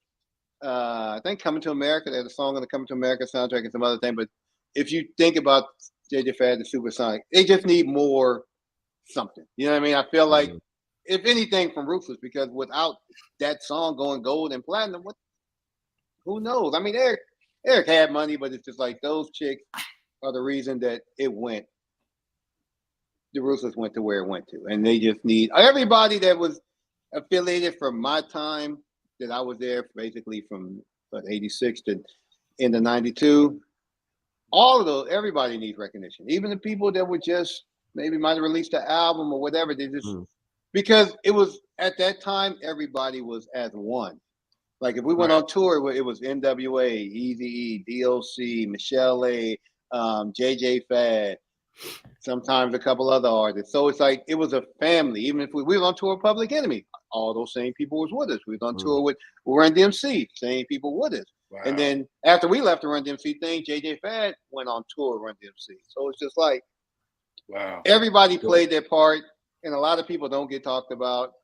I think Coming to America. They had a song on the Coming to America soundtrack and some other thing. But if you think about JJ Fad and Supersonic, they just need more something. You know what I mean? I feel like if anything from Ruthless, because without that song going gold and platinum, who knows? I mean, Eric had money, but it's just like those chicks are the reason that the Ruthless went to where it went to. And they just need everybody that was affiliated from my time that I was there, basically from 86 to into 92. All of those, everybody needs recognition. Even the people that were just maybe might have released an album or whatever, they just because it was at that time everybody was as one. Like if we went on tour, it was NWA, Eazy E, D.O.C, Michelle A, J.J. Fad, sometimes a couple other artists. So it's like it was a family. Even if we were on tour with Public Enemy, all those same people was with us. We was on tour with Run DMC, same people with us. Wow. And then after we left the Run DMC thing, J.J. Fad went on tour with Run DMC. So it's just like everybody played their part. And a lot of people don't get talked about,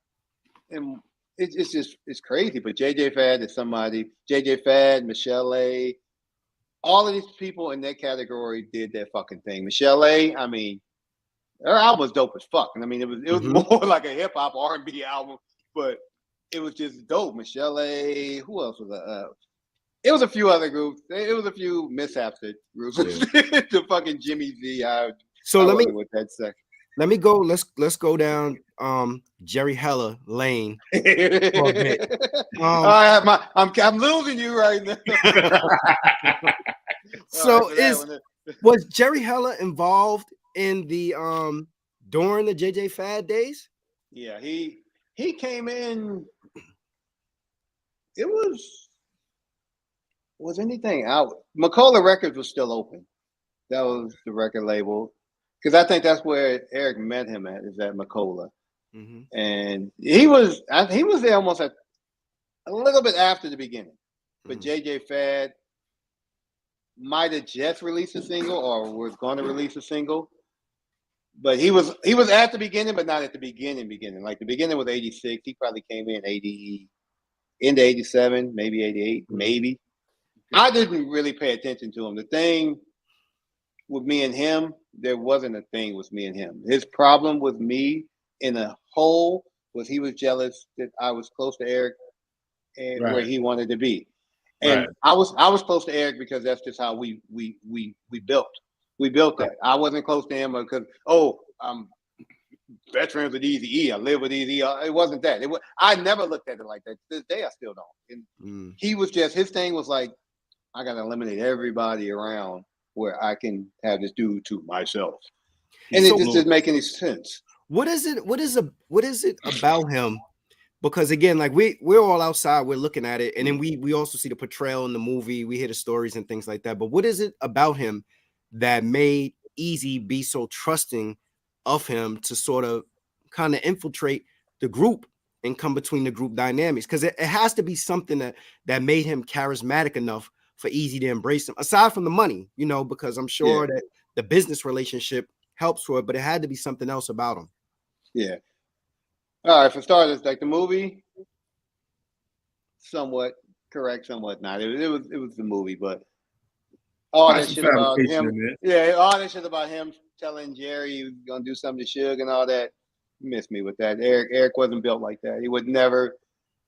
and it's crazy. But JJ Fad is somebody. JJ Fad, Michelle A, all of these people in that category did their fucking thing. Michelle A, I mean, her album was dope as fuck. And I mean, it was more like a hip hop R&B album, but it was just dope. Michelle A, who else was that? It was a few other groups. It was a few mishaps that groups. The fucking Jimmy Z. Let me go. Let's go down Jerry Heller lane for a bit. I'm losing you right now. So was Jerry Heller involved in the during the JJ Fad days? Yeah, he came in. It was anything out. McCullough Records was still open. That was the record label. Because I think that's where Eric met him is at McCullough. And he was there almost a little bit after the beginning. But JJ Fad might have just released a single or was going to release a single. But he was at the beginning, but not at the beginning. Like the beginning was 86. He probably came in into 87, maybe 88, maybe. I didn't really pay attention to him. The thing with me and him, there wasn't a thing with me and him. His problem with me in a whole was he was jealous that I was close to Eric and where he wanted to be. And I was close to Eric because that's just how we built. We built that. I wasn't close to him because I'm veterans with Eazy E. I live with Eazy E. It wasn't that. I never looked at it like that. To this day I still don't. And he was just his thing was like, I gotta eliminate everybody around where I can have this dude to myself. And it just doesn't make any sense. What is it about him? Because again, like we're all outside, we're looking at it, and then we also see the portrayal in the movie, we hear the stories and things like that. But what is it about him that made Eazy be so trusting of him to sort of kind of infiltrate the group and come between the group dynamics? Because it has to be something that made him charismatic enough for Eazy to embrace him, aside from the money, you know, because I'm sure that the business relationship helps for it, but it had to be something else about him. Yeah. All right. For starters, like the movie, somewhat correct, somewhat not. It was the movie, but all Probably that some shit about fabrication him, in there. yeah, all that shit about him telling Jerry he was gonna do something to Suge and all that. Missed me with that. Eric wasn't built like that. He would never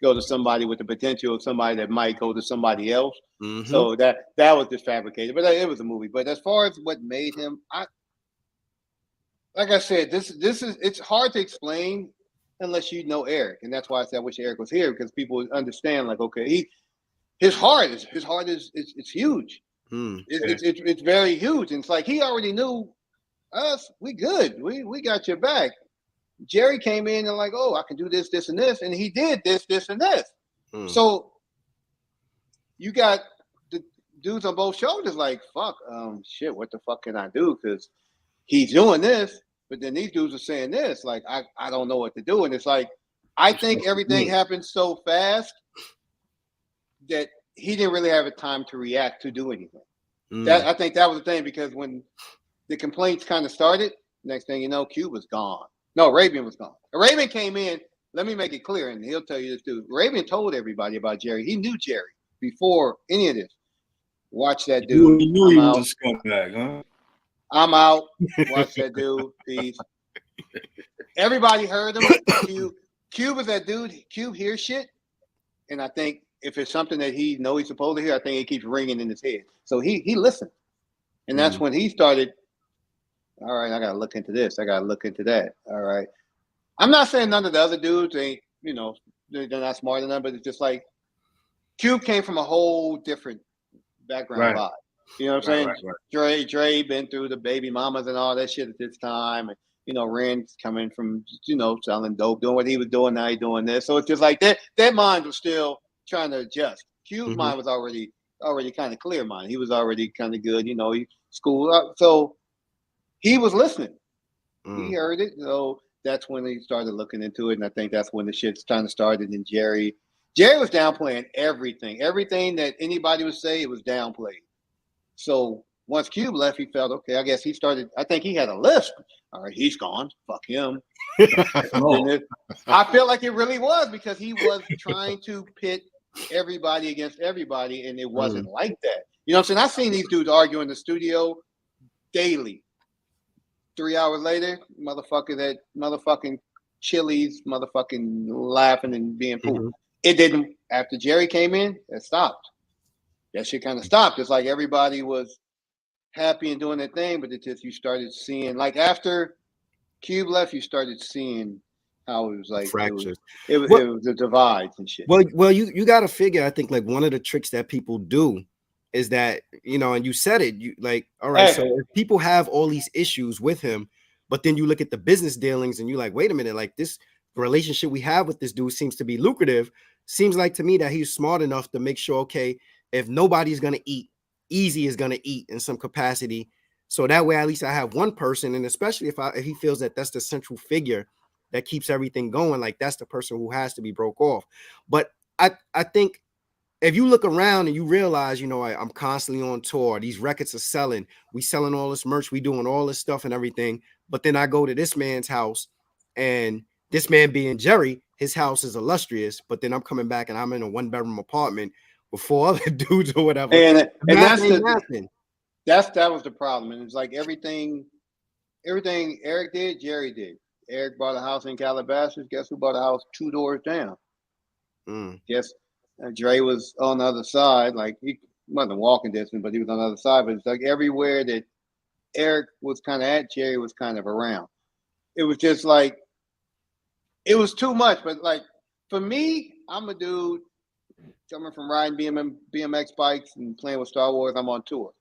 go to somebody with the potential of somebody that might go to somebody else. Mm-hmm. So that was just fabricated, but it was a movie. But as far as what made him, like I said, this is it's hard to explain unless you know Eric, and that's why I said I wish Eric was here because people would understand. Like, okay, his heart is it's huge. Mm. It's very huge, and it's like he already knew us. We good. We got your back. Jerry came in and like, oh, I can do this, this, and this, and he did this, this, and this. Mm. So you got the dudes on both shoulders like, fuck, shit, what the fuck can I do? Because he's doing this, but then these dudes are saying this. Like, I don't know what to do. And it's like, I think everything happened so fast that he didn't really have a time to react to do anything. I think that was the thing because when the complaints kind of started, next thing you know, Q was gone. No, Arabian was gone. Arabian came in. Let me make it clear, and he'll tell you this too. Arabian told everybody about Jerry. He knew Jerry before any of this. Watch that dude. You knew he was a scumbag, huh? I'm out. Watch that dude. Peace. Everybody heard him. Q was that dude. Q hears shit, and I think if it's something that he know he's supposed to hear, I think it keeps ringing in his head. So he listened, and that's when he started. All right, I gotta look into this. I gotta look into that. All right. I'm not saying none of the other dudes ain't, you know, they're not smarter than them, but it's just like Cube came from a whole different background vibe. You know what I'm saying? Dre been through the baby mamas and all that shit at this time. And, you know, Ren's coming from, you know, selling dope, doing what he was doing, now he's doing this. So it's just like their minds were still trying to adjust. Cube's mind was already kind of clear mind. He was already kind of good, you know, he schooled up. So he was listening. He heard it. So that's when he started looking into it. And I think that's when the shit's kind of started. And Jerry was downplaying everything. Everything that anybody would say, it was downplayed. So once Cube left, he felt, okay, I guess he started, I think he had a list. All right, he's gone. Fuck him. I feel like it really was because he was trying to pit everybody against everybody, and it wasn't like that. You know what I'm saying? I've seen these dudes argue in the studio daily. 3 hours later, motherfucking Chili's, motherfucking laughing and being cool. It didn't. After Jerry came in, it stopped. That shit kind of stopped. It's like everybody was happy and doing their thing, but you started seeing, like after Cube left, you started seeing how it was like fractures. It was the divides and shit. Well, you got to figure. I think like one of the tricks that people do is that, you know, and you said it, you like, all right, so if people have all these issues with him, but then you look at the business dealings and you're like, wait a minute, like this relationship we have with this dude seems to be lucrative. Seems like to me that he's smart enough to make sure, okay, if nobody's going to eat, Eazy is going to eat in some capacity. So that way, at least I have one person. And especially if he feels that that's the central figure that keeps everything going, like that's the person who has to be broke off. But I think if you look around and you realize, you know, I'm constantly on tour, these records are selling, we selling all this merch, we doing all this stuff and everything. But then I go to this man's house, and this man being Jerry, his house is illustrious, but then I'm coming back and I'm in a 1-bedroom apartment with 4 other dudes or whatever. And that was the problem. And it's like everything Eric did, Jerry did. Eric bought a house in Calabasas. Guess who bought a house 2 doors down? Guess Dre was on the other side. Like he wasn't walking distance, but he was on the other side. But it's like everywhere that Eric was kind of at, Jerry was kind of around. It was just like, it was too much. But like for me, I'm a dude coming from riding BMX bikes and playing with Star Wars. I'm on tour.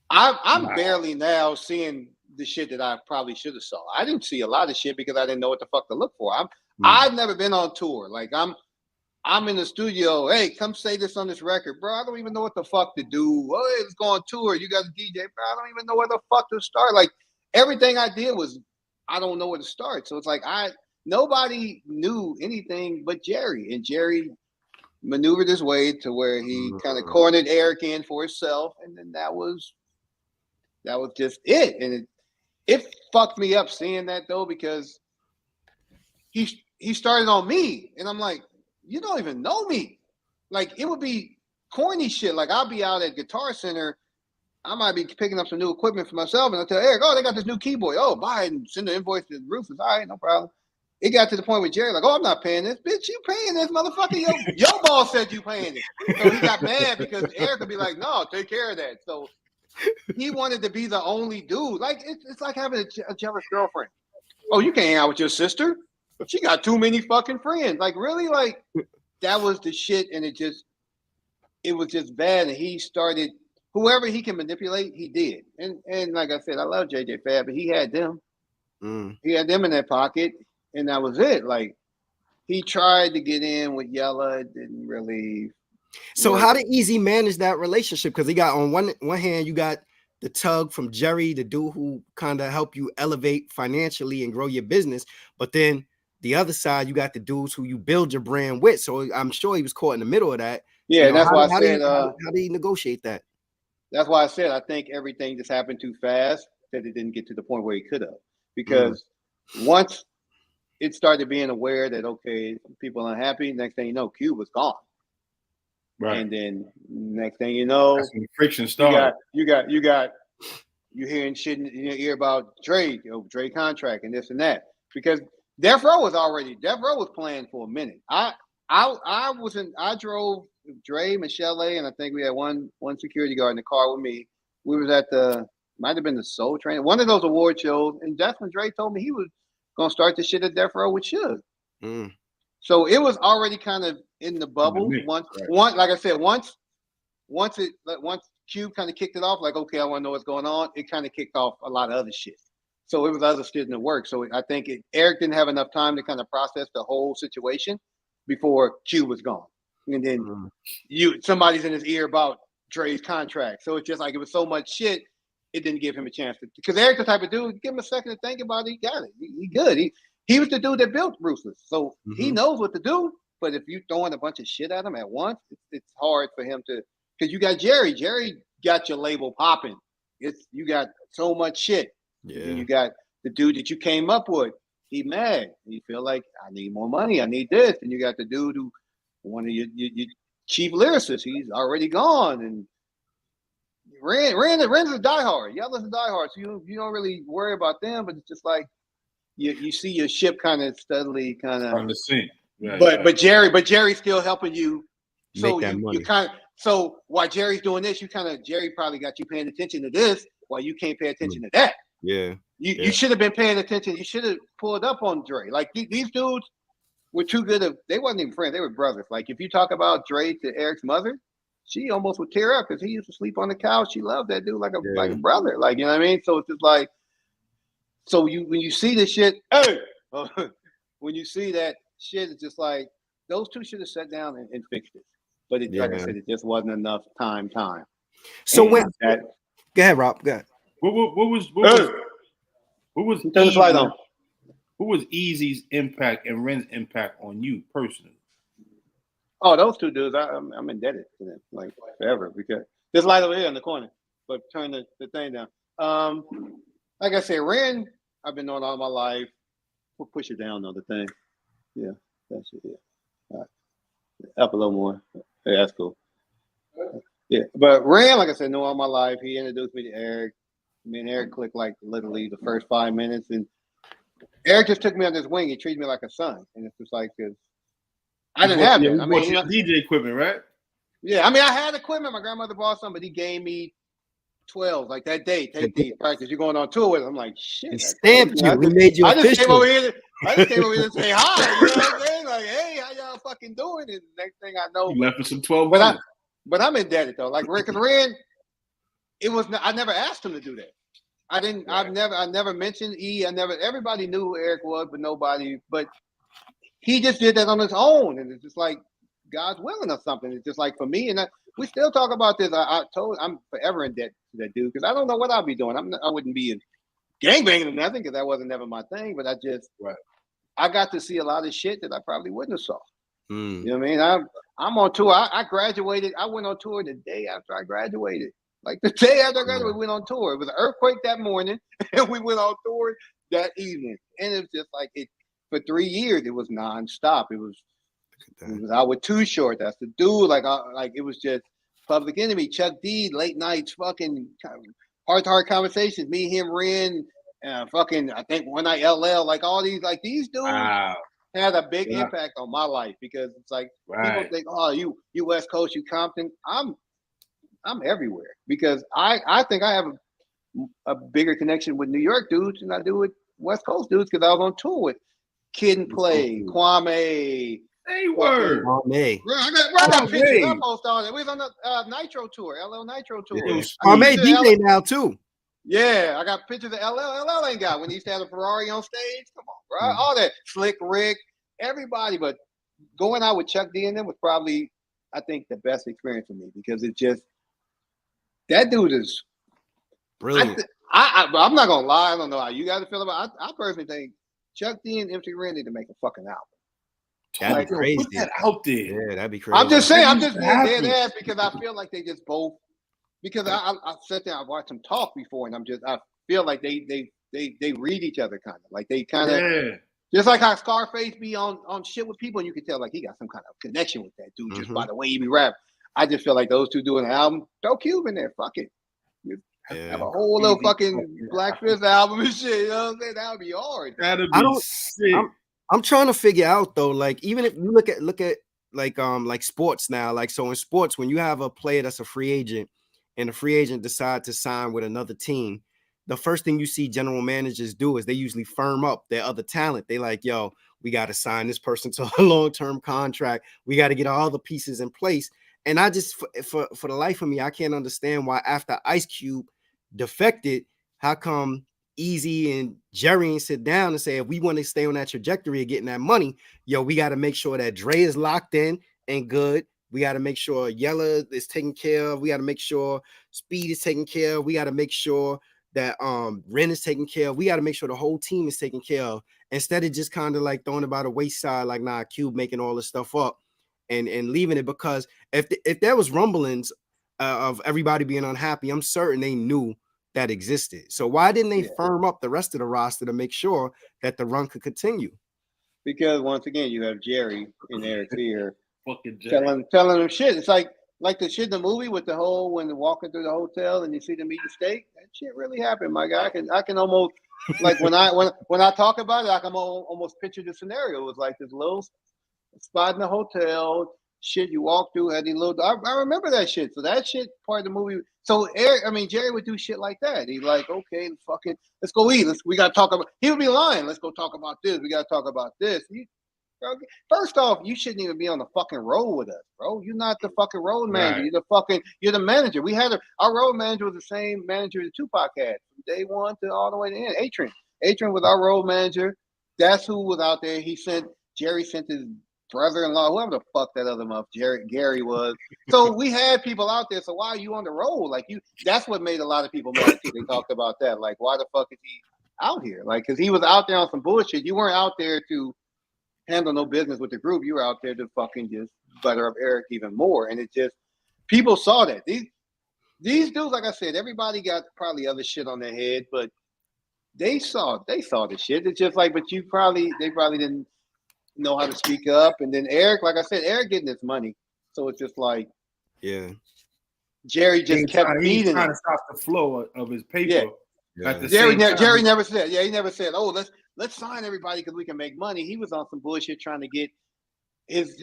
I'm barely now seeing the shit that I probably should have saw. I didn't see a lot of shit because I didn't know what the fuck to look for. I've never been on tour. Like I'm in the studio. Hey, come say this on this record, bro. I don't even know what the fuck to do. Oh, hey, let's go on tour. You got a DJ, bro. I don't even know where the fuck to start. Like everything I did was, I don't know where to start. So it's like nobody knew anything but Jerry, and Jerry maneuvered his way to where he kind of cornered Eric in for himself, and then that was just it. And it fucked me up seeing that though, because he started on me, and I'm like, you don't even know me. Like, it would be corny shit. Like, I'll be out at Guitar Center, I might be picking up some new equipment for myself, and I'll tell Eric, oh, they got this new keyboard. Oh, buy it and send the invoice to Rufus. All right, no problem. It got to the point with Jerry, like, oh, I'm not paying this. Bitch, you paying this, motherfucker. Your boss said you paying it. So he got mad because Eric would be like, no, take care of that. So he wanted to be the only dude. Like, it's like having a jealous girlfriend. Oh, you can't hang out with your sister. She got too many fucking friends. Like, really? Like, that was the shit, and it was just bad. And he started, whoever he can manipulate, he did. And like I said, I love J.J. Fad, but he had them. He had them in that pocket, and that was it. Like, he tried to get in with Yella, it didn't really. So how did Eazy manage that relationship? Because he got on one hand, you got the tug from Jerry, the dude who kind of help you elevate financially and grow your business. But then the other side, you got the dudes who you build your brand with. So I'm sure he was caught in the middle of that. Yeah, you know, that's why I said. How did he negotiate that? That's why I said I think everything just happened too fast that it didn't get to the point where he could have. Because once it started being aware that, okay, people are unhappy, next thing you know, Q was gone. Right. And then next thing you know, that's when the friction started. You hearing shit in your ear about Dre, Dre contract and this and that. Because Death Row was planned for a minute. I drove Dre, Michelle A, and I think we had one security guard in the car with me. We was at might have been the Soul Train, one of those award shows, and that's when Dre told me he was gonna start the shit at Death Row with Suge. So it was already kind of in the bubble. Like I said, once Cube kind of kicked it off, like, okay, I want to know what's going on. It kind of kicked off a lot of other shit. So it was other shit in the work. So I think Eric didn't have enough time to kind of process the whole situation before Cube was gone. And then somebody's in his ear about Dre's contract. So it's just like, it was so much shit, it didn't give him a chance to, because Eric's the type of dude, give him a second to think about it, he got it. He good. He was the dude that built Ruthless. So he knows what to do. But if you throwing a bunch of shit at him at once, it's hard for him to, because you got Jerry. Jerry got your label popping. You got so much shit. Yeah. And you got the dude that you came up with. He mad. He feel like, I need more money. I need this. And you got the dude who, one of your chief lyricists, he's already gone. And Ren's a diehard. Yella's a diehard. So you don't really worry about them, but it's just like you see your ship kind of steadily kind of on the scene. Right, but Jerry's still helping you. So make that money. You kind of, so while Jerry's doing this, Jerry probably got you paying attention to this while you can't pay attention to that. Yeah. You should have been paying attention. You should have pulled up on Dre. Like these dudes were too good they wasn't even friends. They were brothers. Like if you talk about Dre to Eric's mother, she almost would tear up because he used to sleep on the couch. She loved that dude like a brother. Like, you know what I mean? So it's just like, so when you see this shit, when you see that shit, it's just like those two should have sat down and fixed it. But like I said, it just wasn't enough time. So go ahead, Rob. Go ahead. What was turn the slide on? What was Eazy's impact and Ren's impact on you personally? Oh, those two dudes, I'm indebted to them like forever, because there's light over here in the corner. But turn the thing down. Like I said, Ren, I've been knowing all my life. We'll push it down on the thing. Yeah, that's it. Yeah. All right. Up a little more. Yeah, that's cool. Yeah, but Ren, like I said, know all my life. He introduced me to Eric. Me and Eric clicked like literally the first 5 minutes, and Eric just took me on his wing. He treated me like a son, and it's just like, cause I didn't have it. I mean, DJ equipment, right? Yeah, I mean, I had equipment. My grandmother bought some, but he gave me 12. Like that day, take these practice. You're going on tour with. I'm like, shit. He stamped you. We made you official. I just came over here to say hi. You know what I'm saying? Like, hey, how y'all fucking doing? And the next thing I know, you left with some 12. But I'm indebted though. Like Rick and Ren, I never asked him to do that. I didn't. Right. I never mentioned E. Everybody knew who Eric was, but nobody. But he just did that on his own, and it's just like God's willing or something. It's just like for me, and we still talk about this. I'm forever in debt to that dude because I don't know what I'll be doing. I wouldn't be in gangbanging or nothing because that wasn't never my thing. But I got to see a lot of shit that I probably wouldn't have saw. You know what I mean? I'm on tour. I graduated. I went on tour the day after I graduated. Like the day after I graduated, we went on tour. It was an earthquake that morning, and we went on tour that evening. And it was just like it for 3 years. It was nonstop. It was out with Too Short. That's the dude. Like it was just Public Enemy, Chuck D, late nights, fucking heart to heart conversations. Me, him, Ren, fucking I think one night LL. Like all these dudes. Wow. Had a big impact on my life because it's like people think, oh, you West Coast, you Compton. I'm everywhere because I think I have a bigger connection with New York dudes than I do with West Coast dudes because I was on tour with Kid and Play, Kwame. Hey, word. Kwame. I got pictures. I post on it. We was on the Nitro tour, LL Nitro tour. Yeah. Kwame DJ now too. Yeah, I got pictures of LL. LL ain't got when he used to have a Ferrari on stage. Come on, bro. All that Slick Rick, everybody. But going out with Chuck D and them was probably, I think, the best experience for me because it just that dude is brilliant. I'm not gonna lie. I don't know how you guys feel about it. I personally think Chuck D and MC Ren need to make a fucking album. That'd be crazy. Put that out there. Yeah, that'd be crazy. I'm just saying. I'm just being dead ass because I feel like they just both. Because I sat there, I watched them talk before, and I feel like they read each other kind of like they kind of just like how Scarface be on shit with people, and you can tell like he got some kind of connection with that dude just by the way he be rap. I just feel like those two doing an album. Throw Cube in there, fuck it. Have a whole little fucking Black Fist album and shit. You know what I'm saying? That would be hard. That'd be sick. I'm trying to figure out though, like even if you look at like sports now, like so in sports when you have a player that's a free agent. And the free agent decide to sign with another team, the first thing you see general managers do is they usually firm up their other talent. They like, yo, we got to sign this person to a long-term contract. We got to get all the pieces in place. And I just, for the life of me, I can't understand why after Ice Cube defected, how come Eazy and Jerry sit down and say, if we want to stay on that trajectory of getting that money, yo, we got to make sure that Dre is locked in and good. We got to make sure Yella is taken care of. We got to make sure Speed is taken care of. We got to make sure that Ren is taken care of. We got to make sure the whole team is taken care of. Instead of just kind of like throwing it by the wayside, like nah, Cube making all this stuff up and leaving it. Because if there was rumblings of everybody being unhappy, I'm certain they knew that existed. So why didn't they firm up the rest of the roster to make sure that the run could continue? Because once again, you have Jerry and Eric here. Fucking telling them shit. It's like the shit in the movie with the whole when they're walking through the hotel and you see them eat the steak. That shit really happened, my guy. I can almost like when I talk about it, I can almost picture the scenario. It was like this little spot in the hotel. Shit, you walk through, had these little. I remember that shit. So that shit part of the movie. So Jerry would do shit like that. He's like, okay, let's go eat. We gotta talk about. He would be lying. Let's go talk about this. We gotta talk about this. First off, you shouldn't even be on the fucking road with us, bro. You're not the fucking road manager. Right. You're the manager. We had our road manager was the same manager that Tupac had from day one to all the way to the end. Atron was our road manager. That's who was out there. Jerry sent his brother-in-law, whoever the fuck that other Gary was. So we had people out there. So why are you on the road? Like that's what made a lot of people mad too. They talked about that. Like, why the fuck is he out here? Like, because he was out there on some bullshit. You weren't out there to handle no business with the group. You were out there to fucking just butter up Eric even more. And it just people saw that. These dudes, like I said, everybody got probably other shit on their head, but they saw the shit. It's just like, but they probably didn't know how to speak up. And then Eric, like I said, Eric getting his money. So it's just like Jerry just kept feeding trying to stop the flow of his paper. Yeah. Jerry never said, he never said, oh, let's sign everybody because we can make money. He was on some bullshit trying to get his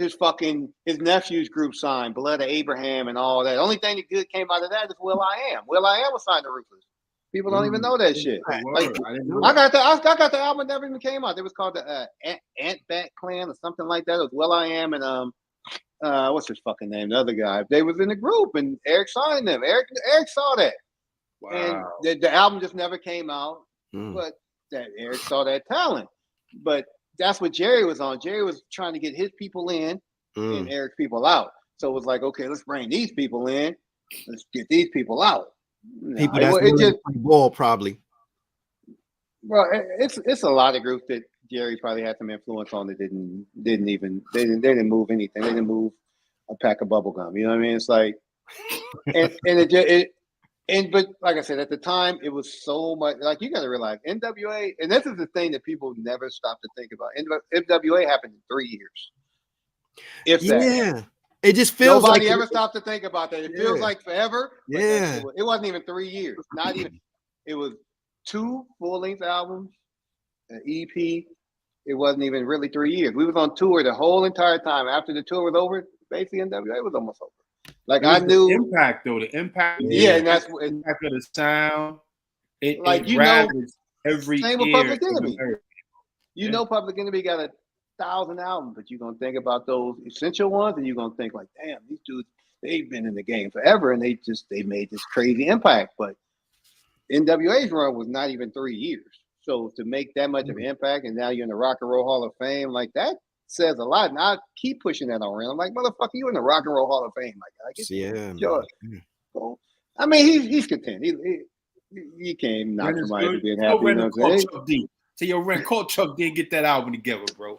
nephew's group signed, Blood of Abraham and all that. The only thing that good came out of that is Will I Am. Will I Am was signed to Ruthless. People don't even know that shit. Like, I got the album that never even came out. It was called the Ant Bat Clan or something like that. It was Will I Am and what's his fucking name? The other guy. They was in the group and Eric signed them. Eric saw that. Wow. And the album just never came out. But that Eric saw that talent. But that's what Jerry was on. Jerry was trying to get his people in and Eric's people out. So it was like, okay, let's bring these people in. Let's get these people out. People that's just ball probably. Well, it's a lot of groups that Jerry probably had some influence on it. They didn't move anything. They didn't move a pack of bubble gum. You know what I mean? It's like, and but like I said, at the time, it was so much. Like you got to realize, NWA, and this is the thing that people never stop to think about. NWA happened in 3 years, if that. Yeah. It just feels Nobody like ever stopped to think about that. It feels like forever. But yeah. it wasn't even 3 years. Not even. It was 2 full-length albums, an EP. It wasn't even really 3 years. We was on tour the whole entire time. After the tour was over, basically NWA was almost over. Like I knew the impact though, the impact. Yeah, and that's the impact of the sound. It ravaged every same with ear Public in Enemy. America. You know, Public Enemy got 1,000 albums, but you're gonna think about those essential ones, and you're gonna think like, damn, these dudes, they've been in the game forever, and they made this crazy impact. But NWA's run was not even 3 years. So to make that much of an impact, and now you're in the Rock and Roll Hall of Fame, like that says a lot. And I keep pushing that around. I'm like, motherfucker, you in the Rock and Roll Hall of Fame, my guy. Yeah, so, I mean, he's content. He can't knock somebody for being happy. You know what I'm saying? So yo, Ren, call Chuck D and get that album together, bro.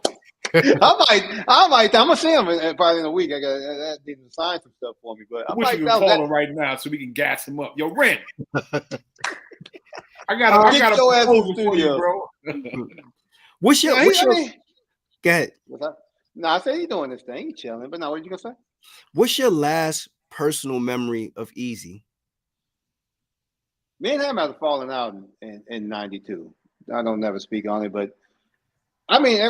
I might. I'm gonna see him probably in a week. I got that need to sign some stuff for me, but I wish you would call him right now so we can gas him up. Yo, Ren, I got a proposal for you, bro. What's your? Go ahead. No, I say he's doing this thing, he's chilling. But now, what you gonna say? What's your last personal memory of Eazy? Me and him have fallen out in '92. I don't never speak on it, but I mean,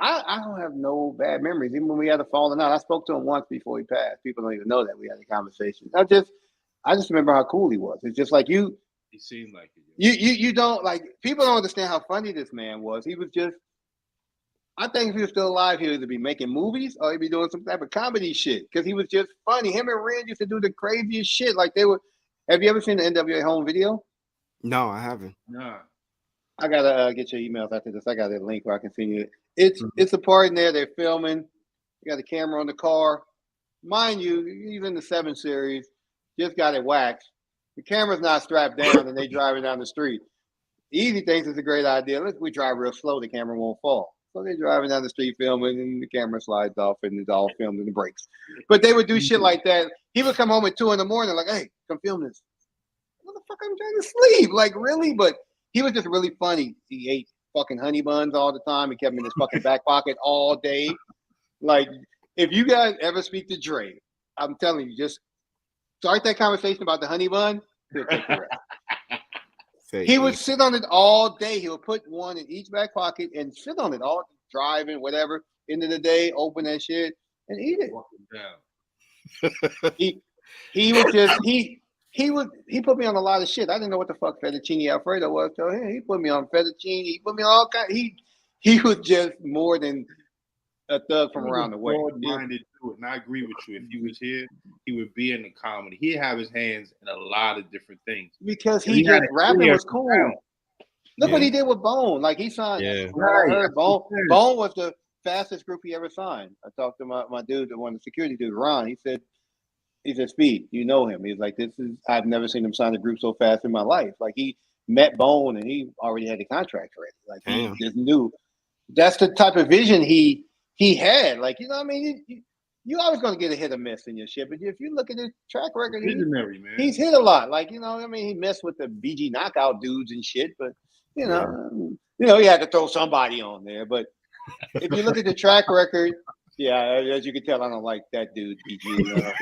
I don't have no bad memories. Even when we had a falling out, I spoke to him once before he passed. People don't even know that we had a conversation. I just remember how cool he was. It's just like you. He seemed like it. You don't like people don't understand how funny this man was. He was just. I think if he was still alive, he would either be making movies or he'd be doing some type of comedy shit because he was just funny. Him and Ren used to do the craziest shit. Like they were. Have you ever seen the NWA home video? No, I haven't. No. I gotta get your emails after this. I got a link where I can send you it. It's a part in there. They're filming. You got the camera on the car. Mind you, he's in the 7 Series. Just got it waxed. The camera's not strapped down, and they driving down the street. Eazy thinks it's a great idea. Let's we drive real slow. The camera won't fall. So they're driving down the street filming, and the camera slides off, and it's all filmed in the brakes. But they would do shit like that. He would come home at 2 a.m, like, "Hey, come film this." Motherfucker, I'm trying to sleep. Like, really? But he was just really funny. He ate fucking honey buns all the time. He kept them in his fucking back pocket all day. Like, if you guys ever speak to Dre, I'm telling you, just start that conversation about the honey bun. He'll take the rest. He would sit on it all day. He would put one in each back pocket and sit on it all, driving, whatever. End of the day, open that shit and eat it. He would just he put me on a lot of shit. I didn't know what the fuck fettuccine alfredo was. So he put me on fettuccine. He put me on all kinds. He was just more than a thug from around the way. Broad-minded to it, and I agree with you. If he was here, he would be in the comedy. He'd have his hands in a lot of different things because he just rapping was cool. Look what he did with Bone. Like he signed. Yeah. I heard Bone was the fastest group he ever signed. I talked to my dude, the one the security dude, Ron. He said, Speed, you know him. He's like, I've never seen him sign a group so fast in my life. Like he met Bone and he already had the contract ready. Like he just knew. That's the type of vision he had. Like, you know what I mean? You always going to get a hit or miss in your shit. But if you look at his track record, he's hit a lot. Like, you know what I mean? He messed with the BG knockout dudes and shit. But, you know, he had to throw somebody on there. But if you look at the track record, yeah, as you can tell, I don't like that dude, BG.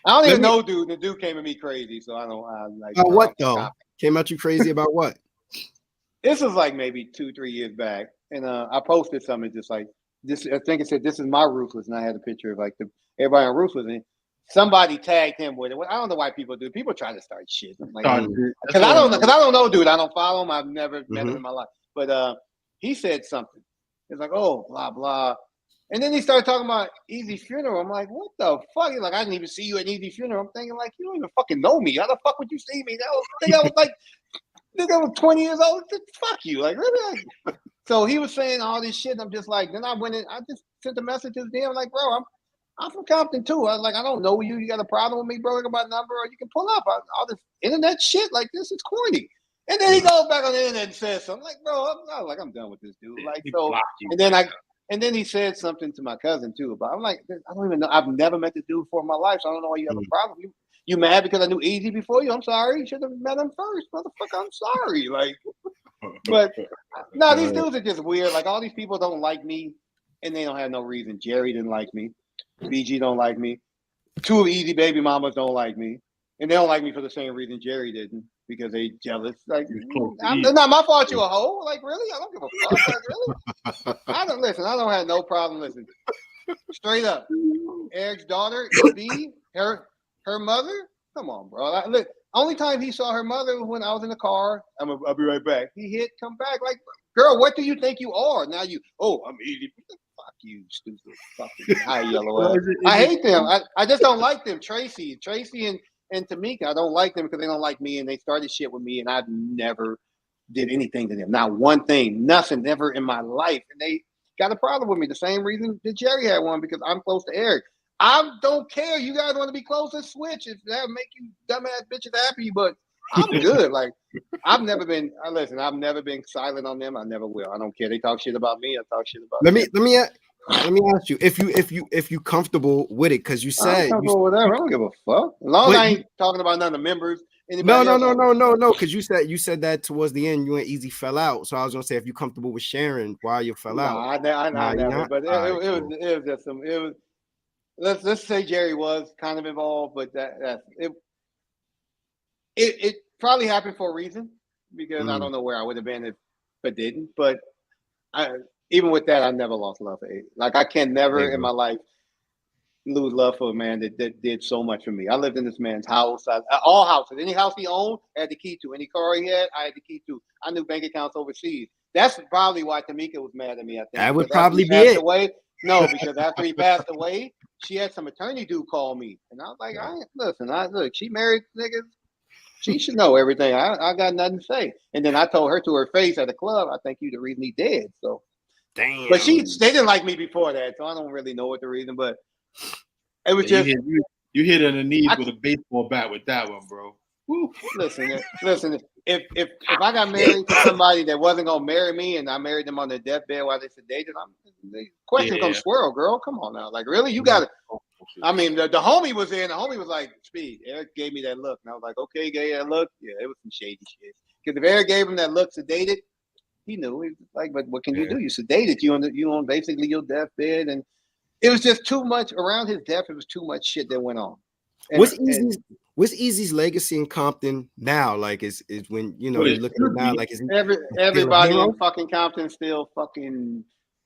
I don't even know dude. The dude came at me crazy, so I don't like. What though? Came at you crazy about what? This was like maybe 2-3 years back, and I posted something just like this. I think it said, "This is my Ruthless," and I had a picture of like everybody on Ruthless, and somebody tagged him with it. I don't know why people do. People try to start shit. Like, because I don't know, dude. I don't follow him. I've never met him in my life. But he said something. It's like, oh, blah blah, and then he started talking about Eazy's funeral. I'm like, what the fuck? He's like, I didn't even see you at Eazy's funeral. I'm thinking like, you don't even fucking know me. How the fuck would you see me? I was like. I was 20 years old. Fuck you. Like, really? So he was saying all this shit. And I'm just like, then I went in, I just sent a message to him like, bro, I'm from Compton too. I was like, I don't know you. You got a problem with me, bro? I got my number, or you can pull up all this internet shit. Like, this is corny. And then he goes back on the internet and says something like, bro, I'm done with this dude. Like, so, and then he said something to my cousin too about. I'm like, I don't even know. I've never met this dude before in my life, so I don't know why you have a problem. You mad because I knew Eazy before you? I'm sorry. You should have met him first, motherfucker. I'm sorry. Like, but no, these dudes are just weird. Like, all these people don't like me, and they don't have no reason. Jerry didn't like me. BG don't like me. 2 of Eazy baby mamas don't like me, and they don't like me for the same reason Jerry didn't, because they jealous. Like, it's not my fault you a hoe. Like, really? I don't give a fuck. Like, really? I don't have no problem. Listen, straight up. Eric's daughter, B, her mother. Come on, bro. Look, only time he saw her mother was when I was in the car. I'll be right back. He hit, come back. Like, girl, what do you think you are? Now I'm Eazy. Fuck you, stupid fucking high yellow ass. I hate them. I just don't like them. Tracy and Tamika, I don't like them because they don't like me, and they started shit with me, and I've never did anything to them. Not one thing, nothing, never in my life. And they got a problem with me. The same reason that Jerry had one, because I'm close to Eric. I don't care. You guys want to be close and switch if that make you dumbass bitches happy, but I'm good. Like, I've never been silent on them. I never will. I don't care. They talk shit about me. I talk shit about them. Let me ask you if you comfortable with it, because you said I'm comfortable with that. I don't give a fuck. As long as I ain't talking about none of the members. No, because you said that towards the end you and Eazy fell out. So I was gonna say, if you comfortable with sharing why you fell out. I never. But it was just some. It was. Let's say Jerry was kind of involved, but it probably happened for a reason, because I don't know where I would have been if it didn't. But even with that, I never lost love for Eazy. Like, I can never in my life lose love for a man that did so much for me. I lived in this man's house. All houses, any house he owned, I had the key to. Any car he had, I had the key to. I knew bank accounts overseas. That's probably why Tamika was mad at me. I think that would probably be it. No, because after he passed away, she had some attorney dude call me, and I was like, look, she married niggas. She should know everything. I got nothing to say. And then I told her to her face at the club, I think you the reason he dead. So, damn. But they didn't like me before that, so I don't really know what the reason. But it was just you hit on the knees with a baseball bat with that one, bro. Woo. Listen. If I got married to somebody that wasn't gonna marry me, and I married them on their deathbed while they sedated, the question comes swirl, girl. Come on now, like, really, you got to. I mean, the homie was there, and the homie was like, "Speed." Eric gave me that look, and I was like, "Okay, he gave that look." Yeah, it was some shady shit. Because if Eric gave him that look, sedated, he knew. He was like, "But what can you do? You sedated. You on basically your deathbed," and it was just too much around his death. It was too much shit that went on. What's Eazy's legacy in Compton now? Like, is when you look at it now, like, is everybody in fucking Compton still fucking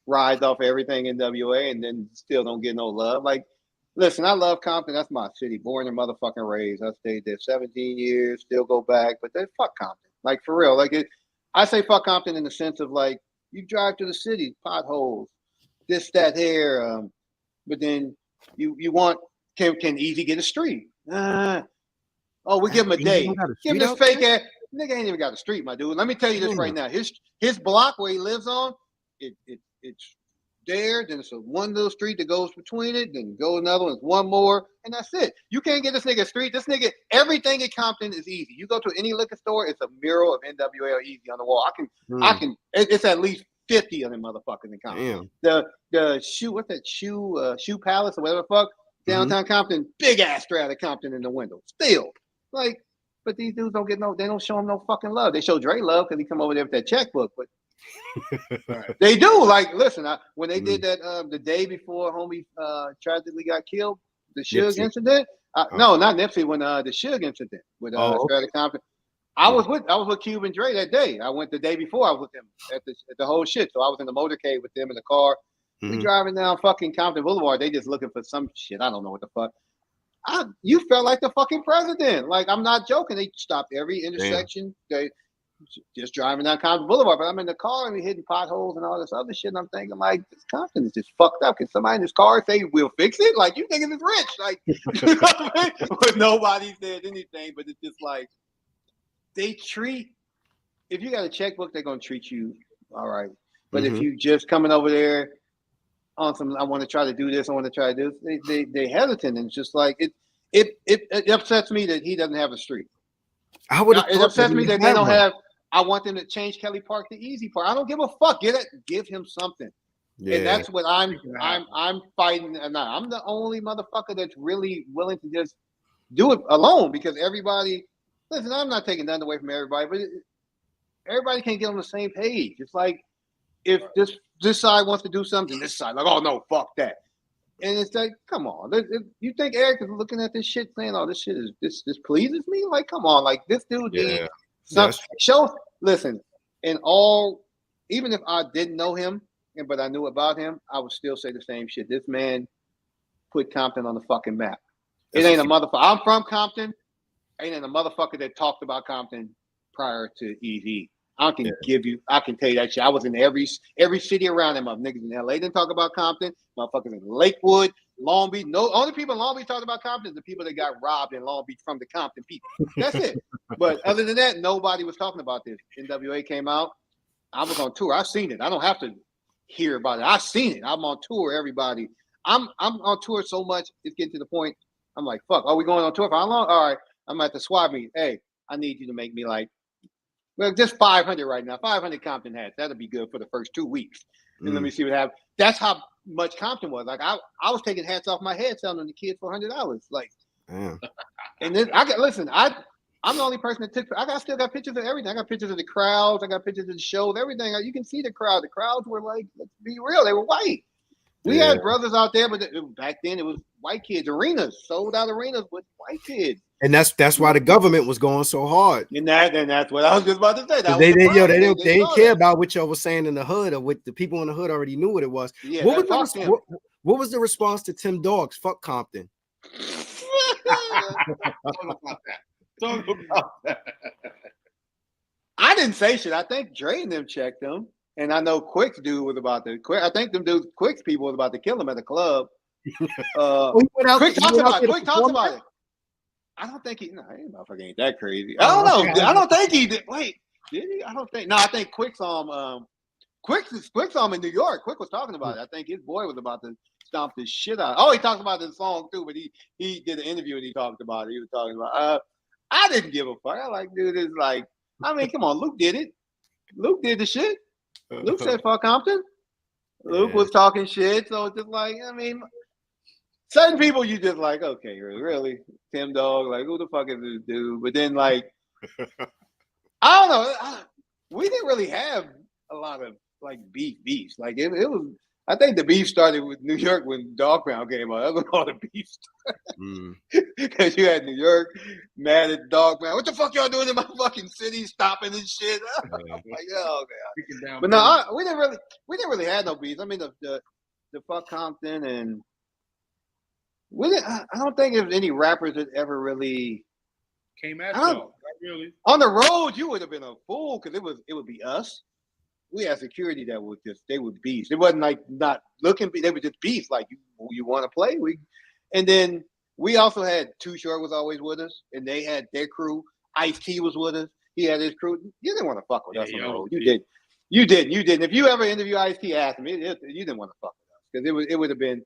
rides off everything in WA, and then still don't get no love. Like, listen, I love Compton. That's my city. Born and motherfucking raised. I stayed there 17 years. Still go back, but then fuck Compton. Like, for real. Like, I say fuck Compton in the sense of, like, you drive to the city, potholes, this, that, here, but then you want can Eazy get a street? We give him a day. Give him this fake ass nigga ain't even got a street, my dude. Let me tell you this right now. His block where he lives on, it's there. Then it's one little street that goes between it. Then go another one. It's one more, and that's it. You can't get this nigga a street. This nigga, everything in Compton is Eazy. You go to any liquor store, it's a mural of NWA or Eazy on the wall. I can. It's at least 50 of them motherfuckers in Compton. Damn. The shoe palace or whatever the fuck. Downtown Compton, big ass strata Compton in the window. Still, like, but these dudes don't they don't show him no fucking love. They show Dre love because he come over there with that checkbook, but they do. Like, listen, when they did that the day before homie tragically got killed, the Suge incident. No, not Nipsey. When the Suge incident with Strata Compton, I was with Cube and Dre that day. I went the day before. I was with them at the whole shit. So I was in the motorcade with them in the car. We driving down fucking Compton Boulevard. They just looking for some shit. I don't know what the fuck. You felt like the fucking president. Like, I'm not joking. They stopped every intersection. They just driving down Compton Boulevard. But I'm in the car and we hitting potholes and all this other shit. And I'm thinking, like, this Compton is just fucked up. Can somebody in this car say we'll fix it? Like, you niggas is rich. Like, you know what I mean? But nobody said anything. But it's just like if you got a checkbook, they're gonna treat you all right. But if you just coming over there on some, I want to try to do this, I want to try to do this, they hesitant, and it's just like it upsets me that he doesn't have a street. It upsets me that they don't have I want them to change Kelly Park to Easy Park. I don't give a fuck. Give him something. Yeah. And that's what I'm fighting. And I'm the only motherfucker that's really willing to just do it alone because everybody. Listen, I'm not taking nothing away from everybody, but everybody can't get on the same page. It's like if this side wants to do something, this side like, oh no, fuck that. And it's like, come on. You think Eric is looking at this shit saying, oh, this shit is this pleases me? Like, come on, like this dude needs some show. Listen, in all, even if I didn't know him, but I knew about him, I would still say the same shit. This man put Compton on the fucking map. It ain't a motherfucker. I'm from Compton. Ain't a motherfucker that talked about Compton prior to Eazy E. I can tell you that shit. I was in every city around them. Niggas in LA didn't talk about Compton. Motherfuckers in Lakewood, Long Beach. No, only people in Long Beach talked about Compton is the people that got robbed in Long Beach from the Compton people. That's it. But other than that, nobody was talking about this. NWA came out. I was on tour. I've seen it. I don't have to hear about it. I've seen it. I'm on tour. Everybody. I'm on tour so much. It's getting to the point. I'm like, fuck. Are we going on tour for how long? All right. I'm at the swap meet. Hey, I need you to make me like. Well, just 500 right now. 500 Compton hats. That'll be good for the first 2 weeks. And let me see what happens. That's how much Compton was. Like I was taking hats off my head selling them to kids for $100. Like, and then I'm the only person that took. Still got pictures of everything. I got pictures of the crowds. I got pictures of the shows. Everything. You can see the crowd. The crowds were like, let's be real. They were white. We had brothers out there, but back then it was white kids. Arenas, sold out arenas with white kids. And that's why the government was going so hard. And that's what I was just about to say. They didn't care about what y'all was saying in the hood or what the people in the hood already knew what it was. Yeah, what was the response to Tim Dog's fuck Compton? Talk about that. I didn't say shit. I think Dre and them checked them. And I know Quick's dude was about to. I think them dudes, Quick's people was about to kill him at the club. Quick talks about it. I don't think he. No, motherfucker ain't that crazy. I don't know. I don't think he did. Wait, did he? I don't think. No, I think Quick saw him. Quick saw him in New York. Quick was talking about it. I think his boy was about to stomp the shit out. Oh, he talked about the song too, but he did an interview and he talked about it. He was talking about. I didn't give a fuck. I like, dude, it's like. I mean, come on, Luke did it. Luke did the shit. Luke said fuck Compton. Luke was talking shit, so it's just like, I mean, certain people you just like, okay, really, Tim Dog, like, who the fuck is this dude? But then, like, I don't know, we didn't really have a lot of like beefs. Like it was. I think the beef started with New York when Dog Pound came out. That was all the beef started. Because you had New York mad at Dog Pound. What the fuck y'all doing in my fucking city, stopping and shit? I'm like, oh god. But no, we didn't really have no beefs. I mean, the fuck Compton and we didn't. I don't think there was any rappers that ever really came at y'all. Not really. On the road, you would have been a fool because it would be us. We had security that would they would beast. It wasn't like not looking, they would just beast. Like you want to play, and then we also had Too Short was always with us, and they had their crew. Ice-T was with us. He had his crew. You didn't want to fuck with us on the road. You didn't. If you ever interview Ice-T, ask him. You didn't want to fuck with us because it would have been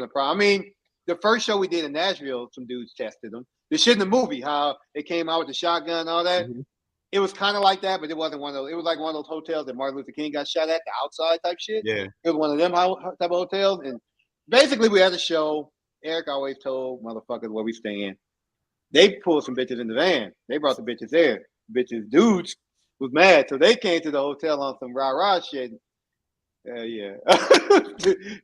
a problem. I mean, the first show we did in Nashville, some dudes tested them. The shit in the movie, how it came out with the shotgun and all that. Mm-hmm. It was kind of like that, but it wasn't one of those. It was like one of those hotels that Martin Luther King got shot at, the outside type shit. Yeah. It was one of them type of hotels. And basically, we had a show. Eric always told motherfuckers where we staying. They pulled some bitches in the van. They brought the bitches there. Bitches, dudes was mad. So they came to the hotel on some rah-rah shit. Yeah.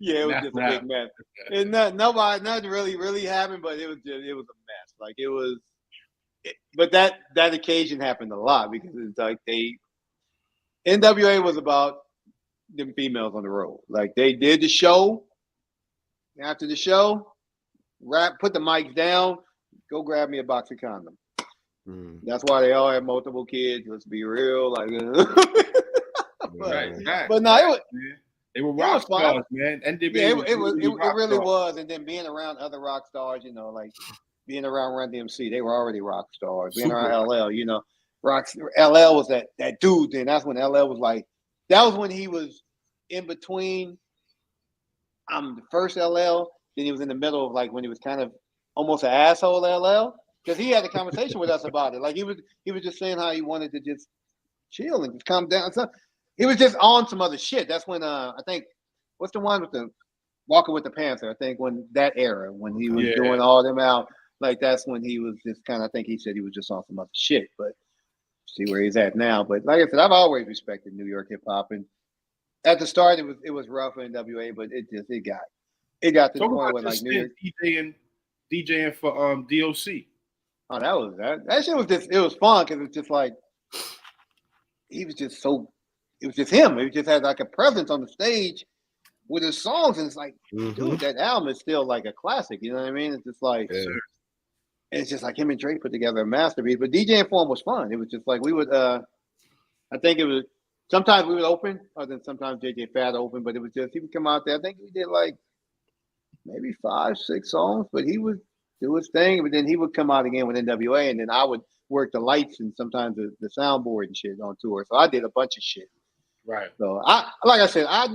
Yeah, it was just a big mess. And nothing really happened, but it was a mess. Like it was. But that occasion happened a lot because it's like NWA was about them females on the road. Like they did the show. After the show, put the mics down, go grab me a box of condoms. That's why they all have multiple kids. Let's be real. Like, but no, they were rock stars, man. NWA it really was. And then being around other rock stars, like. Being around Run DMC, they were already rock stars. Being around LL, LL was that dude. Then that's when LL was like, that was when he was in between. The first LL. Then he was in the middle of like when he was kind of almost an asshole LL because he had a conversation with us about it. Like he was just saying how he wanted to just chill and just calm down. So he was just on some other shit. That's when I think what's the one with the Walking with the Panther? I think when that era when he was doing all them out, like that's when he was just kind of. I think he said he was just on some other shit, but see where he's at now. But like I said, I've always respected New York hip hop, and at the start it was rough in NWA, but it got to the Talk point about where like this New York. DJing for D.O.C. Oh, that shit was just it was fun because it's just like he was just so it was just him. He just had like a presence on the stage with his songs, and it's like, dude, that album is still like a classic. You know what I mean? It's just like it's just like him and Drake put together a masterpiece. But DJing for him was fun. It was just like we would I think it was sometimes we would open, or then sometimes JJ Fad open, but it was just he would come out there. I think we did like maybe 5, 6 songs, but he would do his thing, but then he would come out again with NWA, and then I would work the lights and sometimes the soundboard and shit on tour. So I did a bunch of shit. Right. So like I said, I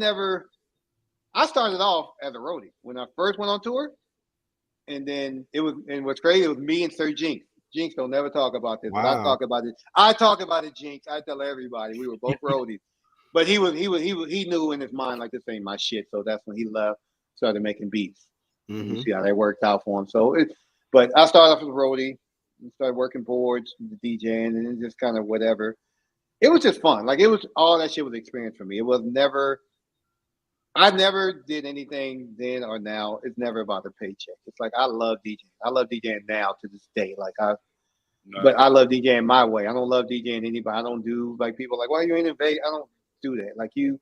started off as a roadie when I first went on tour, and then what's crazy, it was me and Sir Jinx. Jinx don't never talk about this, but I talk about it. I talk about it, Jinx. I tell everybody we were both roadies, but he knew in his mind like this ain't my shit. So that's when he left, started making beats. You see how that worked out for him. So but I started off as a roadie, and started working boards, DJing, and then just kind of whatever. It was just fun. Like it was all that shit was experience for me. It was never. I never did anything then or now. It's never about the paycheck. It's like I love DJing. I love DJing now to this day. But I love DJing my way. I don't love DJing anybody. I don't do like people like, why you ain't in Vegas? I don't do that. Like you're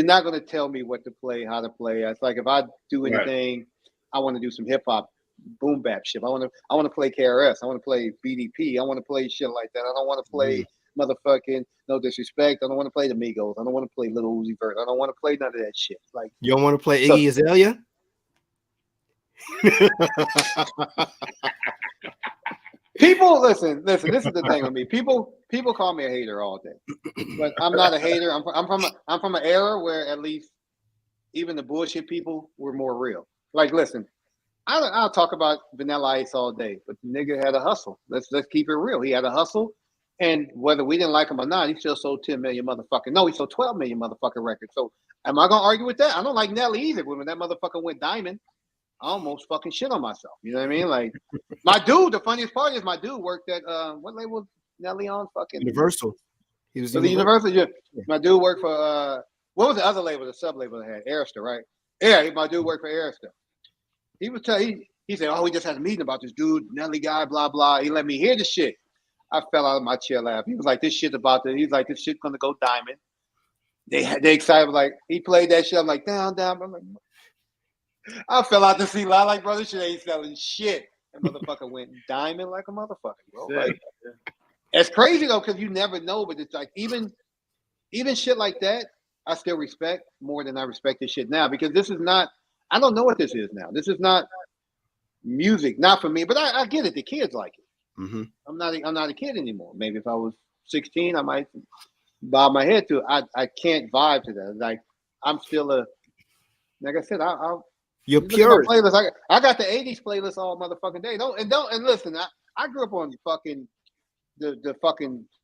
not gonna tell me what to play, how to play. It's like if I do anything, I want to do some hip hop, boom bap shit. I want to play KRS. I want to play BDP. I want to play shit like that. I don't want to play motherfucking no disrespect. I don't want to play the Migos. I don't want to play Little Uzi Vert. I don't want to play none of that shit. Like you don't want to play Iggy Azalea? People listen. This is the thing with me. People call me a hater all day, but I'm not a hater. I'm from an era where at least even the bullshit people were more real. Like, listen, I'll talk about Vanilla Ice all day, but the nigga had a hustle. Let's keep it real. He had a hustle, and whether we didn't like him or not, he still sold 10 million motherfucking. No, he sold 12 million motherfucking records. So am I gonna argue with that? I don't like Nelly either. When that motherfucker went diamond, I almost fucking shit on myself. You know what I mean? Like my dude. The funniest part is my dude worked at what label was Nelly on? Fucking Universal. He was the Universal. Yeah. My dude worked for what was the other label? The sub label that had Arista, right? Yeah, my dude worked for Arista. He was he said, "Oh, we just had a meeting about this dude, Nelly guy, blah blah." He let me hear the shit. I fell out of my chair laughing. He was like, "This shit about this." He's like, "This shit gonna go diamond." They excited. Like he played that shit. I'm like, down. I'm like, I fell out the seat. I like, brother, shit ain't selling shit. That motherfucker went diamond like a motherfucker, bro. Like, it's crazy though, because you never know. But it's like even shit like that, I still respect more than I respect this shit now because this is not. I don't know what this is now. This is not music, not for me. But I get it. The kids like it. Mm-hmm. I'm not a kid anymore. Maybe if I was 16, I might bob my head to it. I can't vibe to that. Like I'm still like I said, you're pure. Playlist. I got the 80s playlist all motherfucking day. And listen, I grew up on fucking the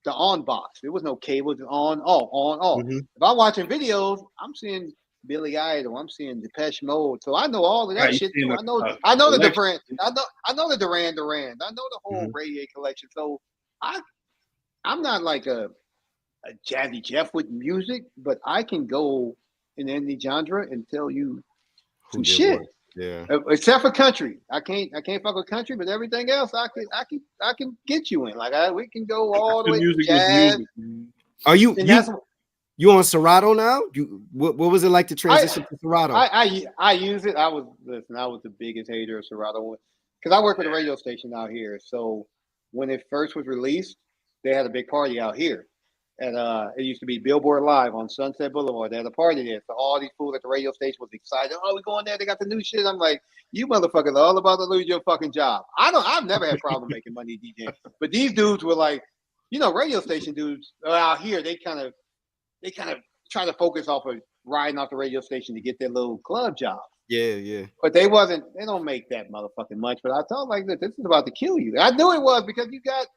on box. There was no cable, just on, off. Mm-hmm. If I'm watching videos, I'm seeing Billy Idol, I'm seeing Depeche Mode. So I know all of that shit too. I know the different I know the Duran Duran. I know the whole Ray collection. So I'm not like a Jazzy Jeff with music, but I can go in any genre and tell you some shit. What? Yeah. Except for country. I can't fuck with country, but everything else I can get you in. Like we can go all the way to jazz. Are you on Serato now? What was it like to transition to Serato? I use it. I was the biggest hater of Serato because I work with a radio station out here. So when it first was released, they had a big party out here. And it used to be Billboard Live on Sunset Boulevard. They had a party there. So all these fools at the radio station was excited. Oh, we going there. They got the new shit. I'm like, you motherfuckers are all about to lose your fucking job. I've never had problem making money DJing. But these dudes were like, radio station dudes out here, they kind of try to focus off of riding off the radio station to get their little club job. Yeah. But they don't make that motherfucking much. But I told like this is about to kill you. I knew it was because you got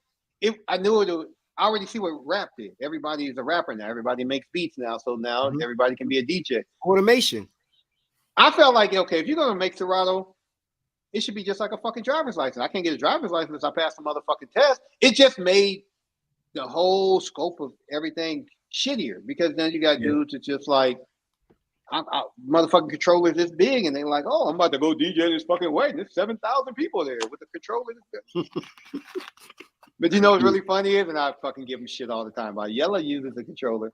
it. I knew it. I already see what rap did. Everybody is a rapper now. Everybody makes beats now. So now Mhm. everybody can be a DJ. Automation. I felt like, okay, if you're gonna make Serato, it should be just like a fucking driver's license. I can't get a driver's license unless I pass the motherfucking test. It just made the whole scope of everything shittier because then you got dudes that just like, motherfucking controller this big, and they're like, oh, I'm about to go DJ this fucking way. There's 7,000 people there with the controller. But you know what's really funny is, and I fucking give them shit all the time. My Yella uses the controller.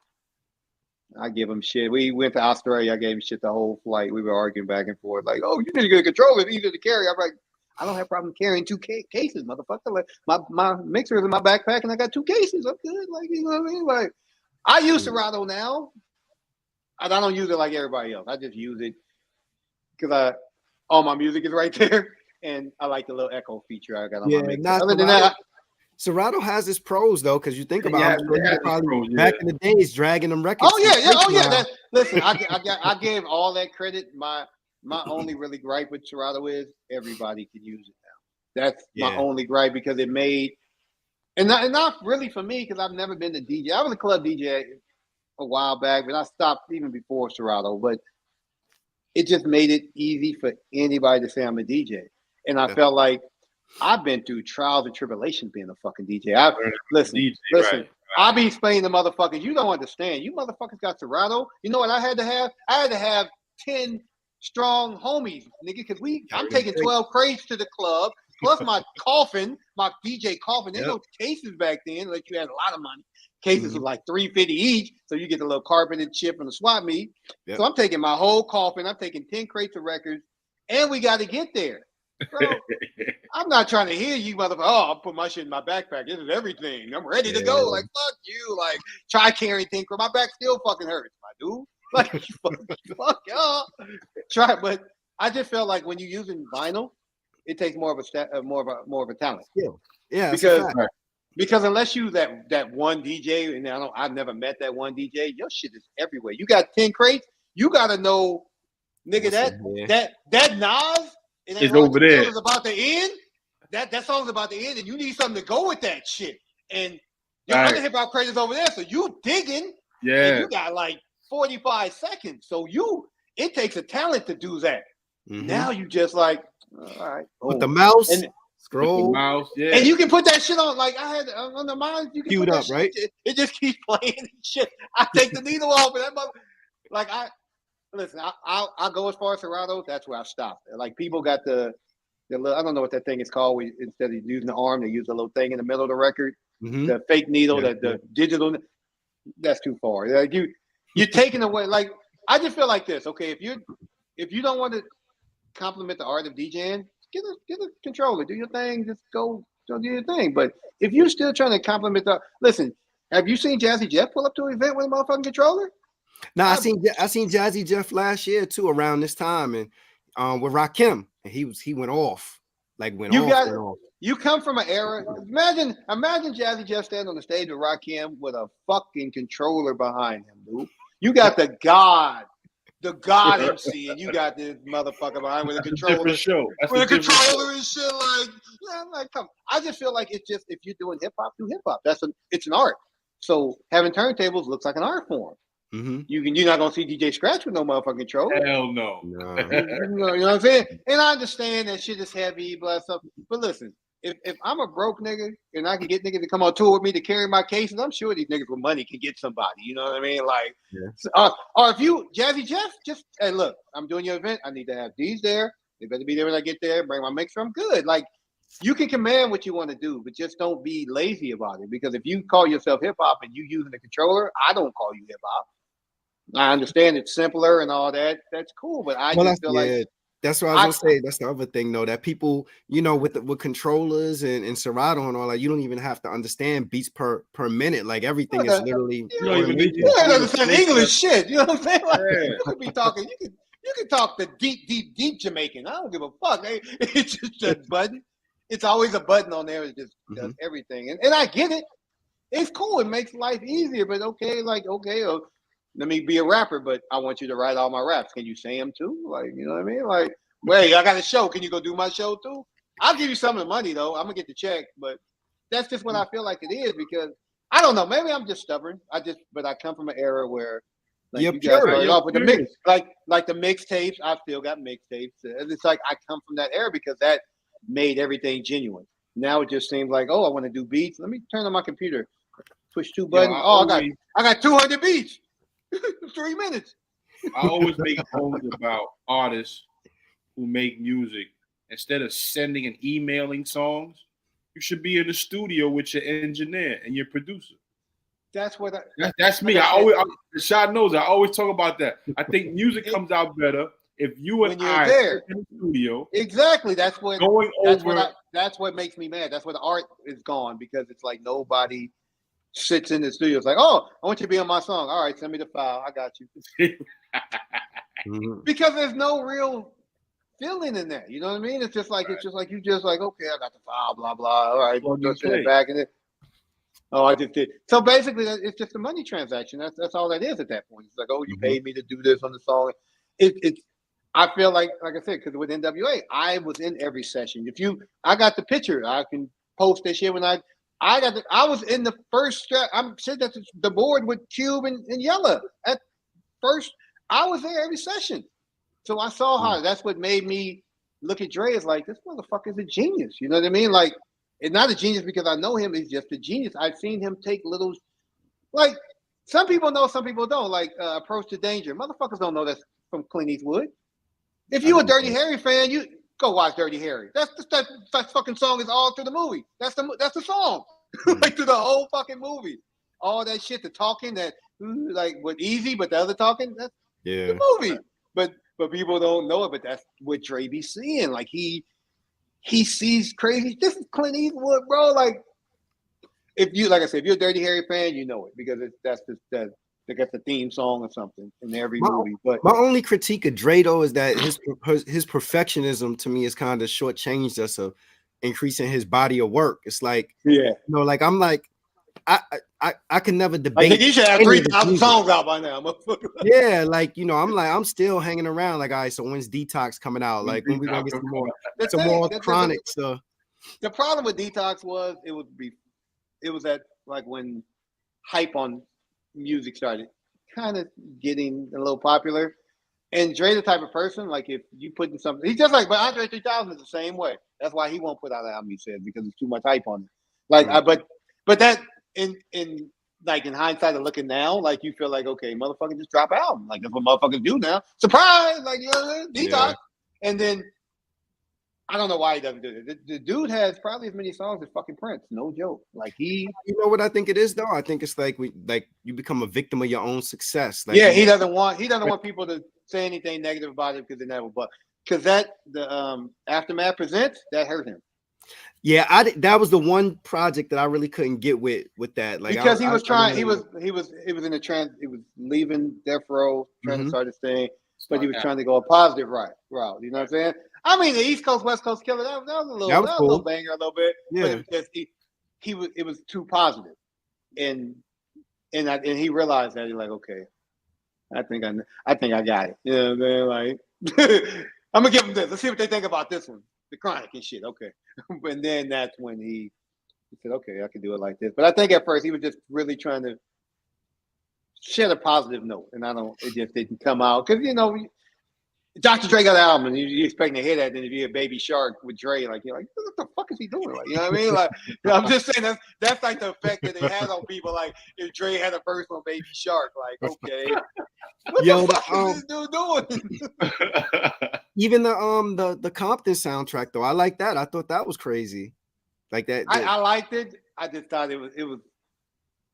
I give him shit. We went to Australia. I gave him shit the whole flight. We were arguing back and forth, like, oh, you need to get a controller. It's easier to carry. I'm like, I don't have a problem carrying two cases, motherfucker. Like, my mixer is in my backpack, and I got two cases. I'm good. Like, you know what I mean? Like, I use Serato now. And I don't use it like everybody else. I just use it because all my music is right there, and I like the little echo feature I got on my mixer. Other than that, Serato has its pros though, because you think about it, back in the yeah. days dragging them records. Oh yeah. Listen, I gave all that credit. My only really gripe with Serato is everybody can use it now. That's my only gripe because it made, and not really for me because I've never been to DJ. I was a club DJ a while back, but I stopped even before Serato. But it just made it easy for anybody to say I'm a DJ, and I felt like I've been through trials and tribulations being a fucking DJ. Listen. Right. I be explaining to motherfuckers, you don't understand. You motherfuckers got Serato. You know what I had to have? I had to have 10 strong homies, nigga, because I'm taking 12 crates to the club, plus my coffin, my DJ coffin. There's no cases back then, unless you had a lot of money. Cases was like $350 each, so you get the little carpeted chip and the swap meet. So I'm taking my whole coffin. I'm taking 10 crates of records, and we got to get there. Bro, I'm not trying to hear you, motherfucker. Oh, I'll put my shit in my backpack. This is everything. I'm ready to go. Like, fuck you. Like, try carrying things. My back still fucking hurts, my dude. Like, fuck y'all. Try, but I just felt like when you're using vinyl, it takes more of a talent. Yeah. Because unless you that one DJ, and I've never met that one DJ. Your shit is everywhere. You got 10 crates. You gotta know, nigga, that Nas. It's over there. It's about to end. That song's about to end, and you need something to go with that shit. And your other hip hop credits over there, so you digging. Yeah. And you got like 45 seconds. So it takes a talent to do that. Mm-hmm. Now you just like, all right, with the mouse and scroll, with the mouse, and you can put that shit on. Like I had on the mouse, you can queued put that up, shit, right? It just keeps playing and shit. I take the needle off, and listen, I'll go as far as Serato. That's where I stopped. Like people got the little, I don't know what that thing is called. Instead of using the arm, they use a little thing in the middle of the record. Mm-hmm. The fake needle, the digital. That's too far. Like you're taking away. Like I just feel like this. Okay, if you don't want to compliment the art of DJing, get a controller. Do your thing. Just go do your thing. But if you're still trying to compliment listen, have you seen Jazzy Jeff pull up to an event with a motherfucking controller? No, I seen Jazzy Jeff last year too, around this time, and with Rakim, and he went off, went off. You come from an era. Imagine Jazzy Jeff standing on the stage with Rakim with a fucking controller behind him, dude. You got the God MC, and you got this motherfucker behind with a controller. With a controller and shit. Come. I just feel like it's just if you're doing hip hop, do hip hop. It's an art. So having turntables looks like an art form. Mm-hmm. You're not gonna see DJ Scratch with no motherfucking controller. Hell no. You know what I'm saying? And I understand that shit is heavy, but listen, if I'm a broke nigga and I can get niggas to come on tour with me to carry my cases, I'm sure these niggas with money can get somebody. You know what I mean? Or if you Jazzy Jeff, just hey, look, I'm doing your event. I need to have these there. They better be there when I get there. Bring my mixer. I'm good. Like you can command what you want to do, but just don't be lazy about it. Because if you call yourself hip hop and you using the controller, I don't call you hip hop. I understand it's simpler and all that. That's cool, but I just feel like that's what I was gonna say. That's the other thing, though, that people, with controllers and Serato and all that, you don't even have to understand beats per minute. Like everything is literally. You don't understand English shit. You know what I'm saying? Like, you could be talking. You can talk the deep Jamaican. I don't give a fuck. It's just a button. It's always a button on there. It just does everything, and I get it. It's cool. It makes life easier. But okay. Let me be a rapper, but I want you to write all my raps. Can you say them too? Like, you know what I mean? Like, wait, I got a show. Can you go do my show too? I'll give you some of the money though. I'm gonna get the check, but that's just what I feel like it is because I don't know. Maybe I'm just stubborn. But I come from an era where, like, You're you guys pure. started off with the mix, like the mixtapes. I still got mixtapes. It's like I come from that era because that made everything genuine. Now it just seems like, oh, I want to do beats. Let me turn on my computer, push two buttons. I got 200 beats, 3 minutes. I always make poems about artists who make music. Instead of sending and emailing songs, you should be in the studio with your engineer and your producer. That's what that's me. Rashad knows. I always talk about that. I think music comes out better if you and I there in the studio. Exactly. That's what makes me mad. That's where the art is gone, because it's like nobody sits in the studio. It's like, oh, I want you to be on my song. All right, send me the file. I got you. Because there's no real feeling in that. You know what I mean? It's just like okay, I got the file, blah blah. All right, just send it back, and it. Oh, I just did. So basically, it's just a money transaction. That's all that is at that point. It's like, oh, you paid me to do this on the song. It's. I feel like I said, because with NWA, I was in every session. I got the picture. I can post that shit when I was in the first step. I'm sitting at the board with Cube and Yella at first. I was there every session. So I saw how that's what made me look at Dre as like, this motherfucker's a genius. You know what I mean? Like, it's not a genius because I know him. He's just a genius. I've seen him take little, like, some people know, some people don't. Like, Approach to Danger. Motherfuckers don't know that's from Clint Eastwood. If you a Dirty Harry fan, you go watch Dirty Harry. That fucking song is all through the movie. That's the song. Like, through the whole fucking movie. All that shit, the talking that, like, with Eazy, but the other talking, that's the movie. But people don't know it, but that's what Dre be seeing. Like, he sees crazy. This is Clint Eastwood, bro. Like, if you're a Dirty Harry fan, you know it because that's the theme song or something in every movie. But my only critique of Dre though is that his perfectionism to me is kind of shortchanged us of increasing his body of work. It's like, like I'm like, I can never debate. I think he should have 3,000 songs out by now. Yeah, like, I'm still hanging around. Like, all right, so when's Detox coming out? Like, when we gonna get some more Chronics? The problem with Detox was it was at like when hype on music started kind of getting a little popular. And Dre the type of person, like, if you put in something, he's just like, but Andre 3000 is the same way. That's why he won't put out an album, he said, because it's too much hype on it. Like, but that in hindsight of looking now, like, you feel like, okay, motherfucker, just drop album. Like, that's what motherfuckers do now. Surprise! Like, you know what I mean? Detox. And then I don't know why he doesn't do it. The dude has probably as many songs as fucking Prince. No joke. Like, you know what I think it is though? I think it's like you become a victim of your own success. Like, he doesn't want people to say anything negative about it because they never. But because the Aftermath Presents, that hurt him. Yeah, that was the one project that I really couldn't get with that. Like, because he was in a trend. He was leaving Death Row, trying to start his thing, but he was trying to go a positive route. You know what I'm saying? I mean, the East Coast West Coast Killer, that was a little banger, a little bit. Yeah. But it was just it was too positive, and he realized that. He's like, okay, I think I got it. You know what I mean? Like, I'm gonna give him this. Let's see what they think about this one, the Chronic and shit. Okay, and then that's when he said, okay, I can do it like this. But I think at first he was just really trying to shed a positive note, and it just didn't come out because Dr. Dre got an album, and you expecting to hear that, then if you hear Baby Shark with Dre, like, you're like, what the fuck is he doing? Like, you know what I mean? Like, I'm just saying that's like the effect that it has on people. Like, if Dre had a verse on Baby Shark, like, okay, what the fuck is this dude doing? Even the Compton soundtrack though, I like that. I thought that was crazy. Like that. I liked it. I just thought it was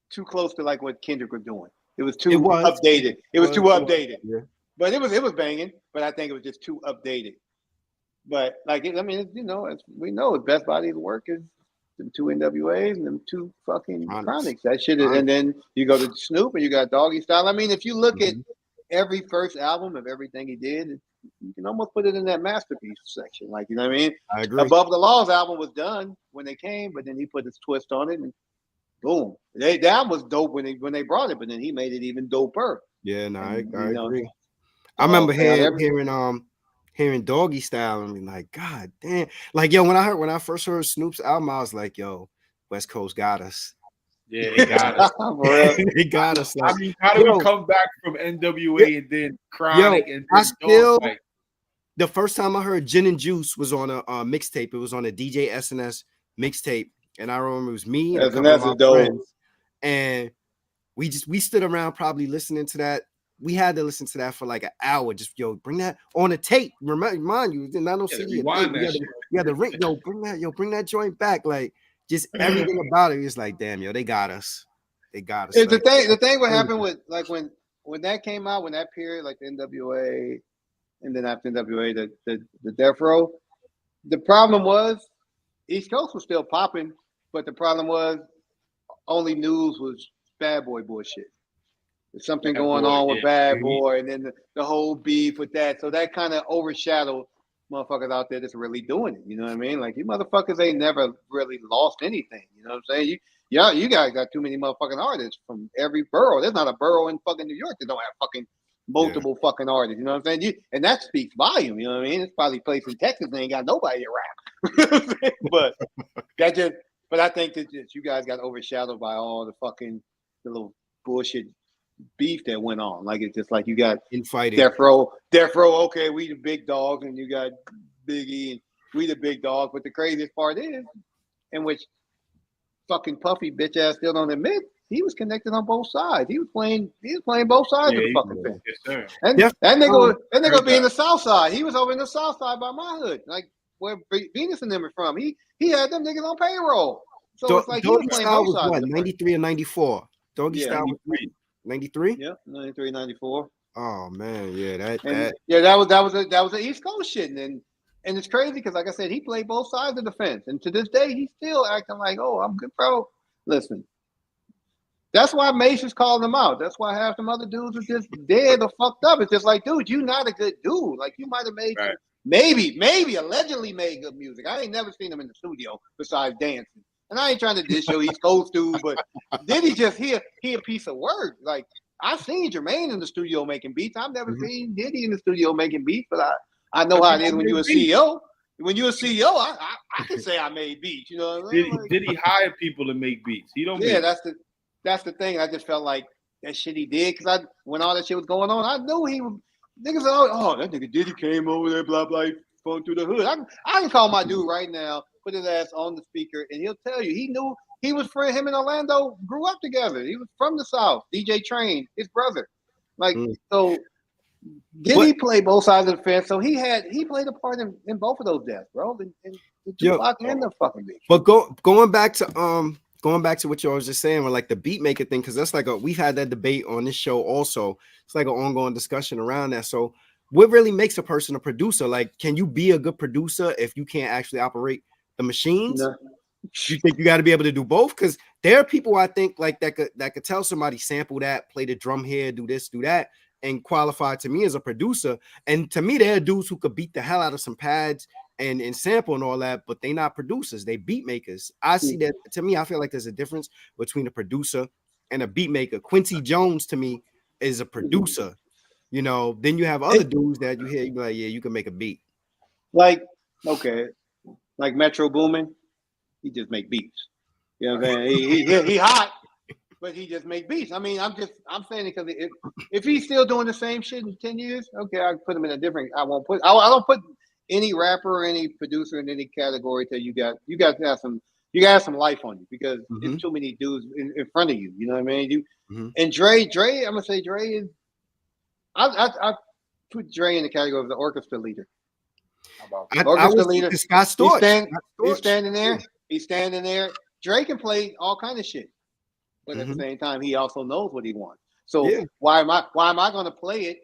too close to like what Kendrick was doing. It was too updated. It was too updated. Yeah. But it was banging, but I think it was just too updated. But like, I mean, as we know, his best body of work is them 2 NWAs and them 2 fucking Chronics. That shit is, and then you go to Snoop and you got Doggy Style. I mean, if you look at every first album of everything he did, you can almost put it in that masterpiece section. Like, you know what I mean? I agree. Above the Law's album was done when they came, but then he put his twist on it and boom. That was dope when they brought it, but then he made it even doper. Yeah, no, I agree. I remember hearing Doggy Style and being like, God damn. Like, yo, when I first heard Snoop's album, I was like, yo, West Coast got us. Yeah, they got us. They got us. I Like, mean, how do we come back from NWA and then Chronic and I then still. Dog? The first time I heard Gin and Juice was on a mixtape. It was on a DJ SNS mixtape, and I remember it was me and a couple of SNS my is dope. friends, and we stood around probably listening to that. We had to listen to that for like an hour. Just bring that on a tape. Mind you, not no CD. Rewind that shit. You had to ring. Bring that joint back. Like just everything about it. It's like, damn, they got us. They got us. It's like, the thing. What happened with like when that came out, when that period, like the NWA. And then after NWA, the Death Row. The problem was East Coast was still popping, but the problem was only news was Bad Boy bullshit. There's something going on with Bad Boy, and then the whole beef with that. So that kind of overshadowed motherfuckers out there that's really doing it. You know what I mean? Like you motherfuckers ain't never really lost anything. You know what I'm saying? You guys got too many motherfucking artists from every borough. There's not a borough in fucking New York that don't have fucking multiple fucking artists. You know what I'm saying? And that speaks volume. You know what I mean? It's probably place in Texas that ain't got nobody around. but I think that you guys got overshadowed by all the little bullshit beef that went on. Like it's just like you got infighting. Death Row. Okay, we the big dogs, and you got Biggie, and we the big dogs. But the craziest part is, in which fucking Puffy bitch ass still don't admit, he was connected on both sides. He was playing both sides of the fucking thing. Yes, sir. And that nigga be in the South Side. He was over in the South Side by my hood, like where Venus and them are from. He had them niggas on payroll. So it's like he was playing both sides. What, 93 or 94? Doggy Style was 93? Yeah, 93, 94. Oh man, yeah, that was an East Coast shit, and it's crazy because, like I said, he played both sides of the fence, and to this day, he's still acting like, "Oh, I'm good, bro." Listen, that's why Mace is calling him out. That's why half them other dudes are just dead or fucked up. It's just like, dude, you not a good dude. Like you might have made maybe allegedly made good music. I ain't never seen him in the studio besides dancing. And I ain't trying to dish your East Coast dude, but did he just he a piece of work? Like I've seen Jermaine in the studio making beats. I've never seen Diddy in the studio making beats, but I know how it is when you're a CEO. When you're a CEO, I can say I made beats. You know what I mean? Did he hire people to make beats? He don't. Yeah, that's the thing. I just felt like that shit he did because when all that shit was going on, I knew he was. Niggas are, oh, that nigga Diddy came over there, blah blah, going through the hood. I can call my dude right now, put his ass on the speaker, and he'll tell you he knew he was friend. Him and Orlando grew up together. He was from the South. DJ Train, his brother. Like so, Diddy played both sides of the fence. So he played a part in both of those deaths, bro. And Tupac and the fucking beat. But going back to what you was just saying with like the beat maker thing, because that's like we've had that debate on this show also. It's like an ongoing discussion around that. So what really makes a person a producer? Like, can you be a good producer if you can't actually operate the machines? No. You think you got to be able to do both? Because there are people I think like that could tell somebody sample that, play the drum here, do this, do that, and qualify to me as a producer. And to me, there are dudes who could beat the hell out of some pads and sample and all that, but they not producers, they beat makers. I see that. To me, I feel like there's a difference between a producer and a beat maker. Quincy Jones to me is a producer. You know, then you have other dudes that you hear, you be like, yeah, you can make a beat. Like, okay, like Metro Boomin, he just make beats. You know what I'm saying? He hot, but he just make beats. I mean, I'm saying it because if he's still doing the same shit in 10 years, okay, I put him in a different. I don't put any rapper or any producer in any category till you got to have some life on you because there's too many dudes in front of you. You know what I mean? And Dre, I'm gonna say Dre is. I put Dre in the category of the orchestra leader. Orchestra leader. Scott Storch. He's standing there. He's standing there. Dre can play all kind of shit, but at the same time, he also knows what he wants. So why am I going to play it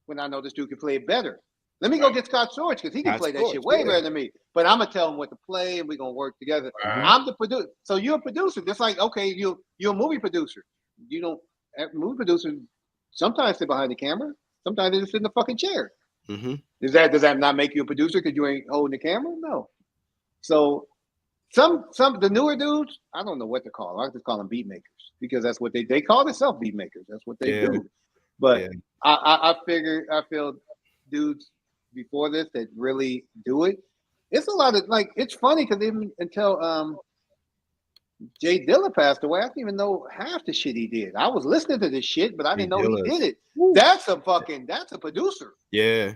when I know this dude can play it better? Let me go get Scott Storch because he can play that shit way better than me. But I'm gonna tell him what to play, and we're gonna work together. I'm the producer, so you're a producer. Just like you're a movie producer. You don't movie producers sometimes sit behind the camera. Sometimes they just sit in the fucking chair. Does that not make you a producer because you ain't holding the camera? No. So some the newer dudes, I don't know what to call them. I just call them beat makers because that's what they call themselves beat makers. That's what they do. But I feel dudes before this that really do it. It's a lot of like it's funny because even until Jay Dilla passed away. I didn't even know half the shit he did. I was listening to this shit, but I Jay didn't know he Dilla's. did it. Woo. That's a producer. Yeah.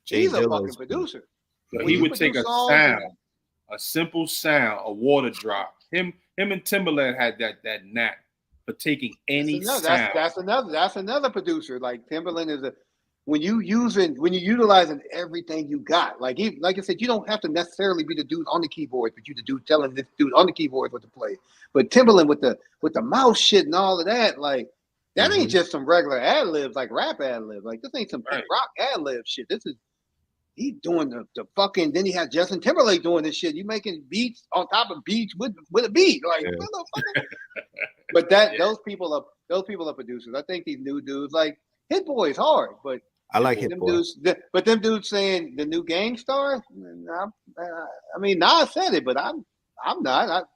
Jay He's a Dilla's. fucking producer. So When he you would take produce a songs, sound, a simple sound, a water drop. Him and Timberland had that knack for taking any sound. that's another producer. Like Timberland is a when you utilizing everything you got. Like I said, you don't have to necessarily be the dude on the keyboard, but you the dude telling this dude on the keyboard what to play. But Timberland with the mouse shit and all of that, like that ain't just some regular ad libs, like rap ad libs. Like this ain't some big rock ad lib shit. This is he doing the fucking. Then he had Justin Timberlake doing this shit. You making beats on top of beats with a beat, like motherfucker. But those people are producers. I think these new dudes, like Hit Boy is hard, but I like Hit Boy. But them dudes saying the new gang star. I mean, Nas said it, but I'm not.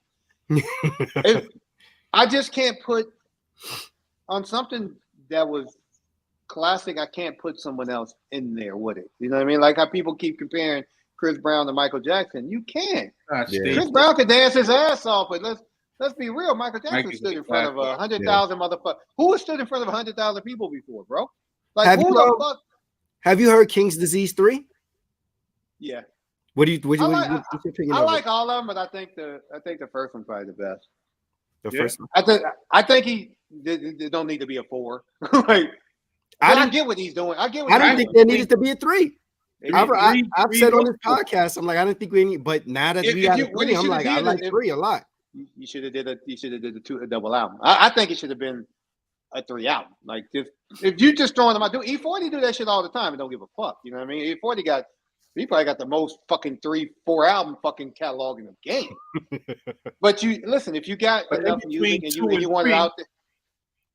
I just can't put on something that was classic. I can't put someone else in there with it. You know what I mean? Like how people keep comparing Chris Brown to Michael Jackson. You can't. Chris Brown could dance his ass off, but let's be real. Michael Jackson stood in front of 100,000 motherfuckers. Who has stood in front of 100,000 people before, bro? Like who the fuck? Have you heard King's Disease 3? Yeah. What's your opinion? I like all of them, but I think the first one's probably the best. The first one. I think he don't need to be a 4. Like I get what he's doing. I didn't think there needed to be a 3. I've said on this podcast, I'm like, I didn't think we need, but now that we got a 3, I'm like, I like 3 a lot. You should have did a double album. I think it should have been a 3 album. Like if you just throwing them out, E40 do that shit all the time and don't give a fuck. You know what I mean? E40 he probably got the most fucking 3-4 album fucking catalog in the game. But you listen, if you got enough music and you want it out there.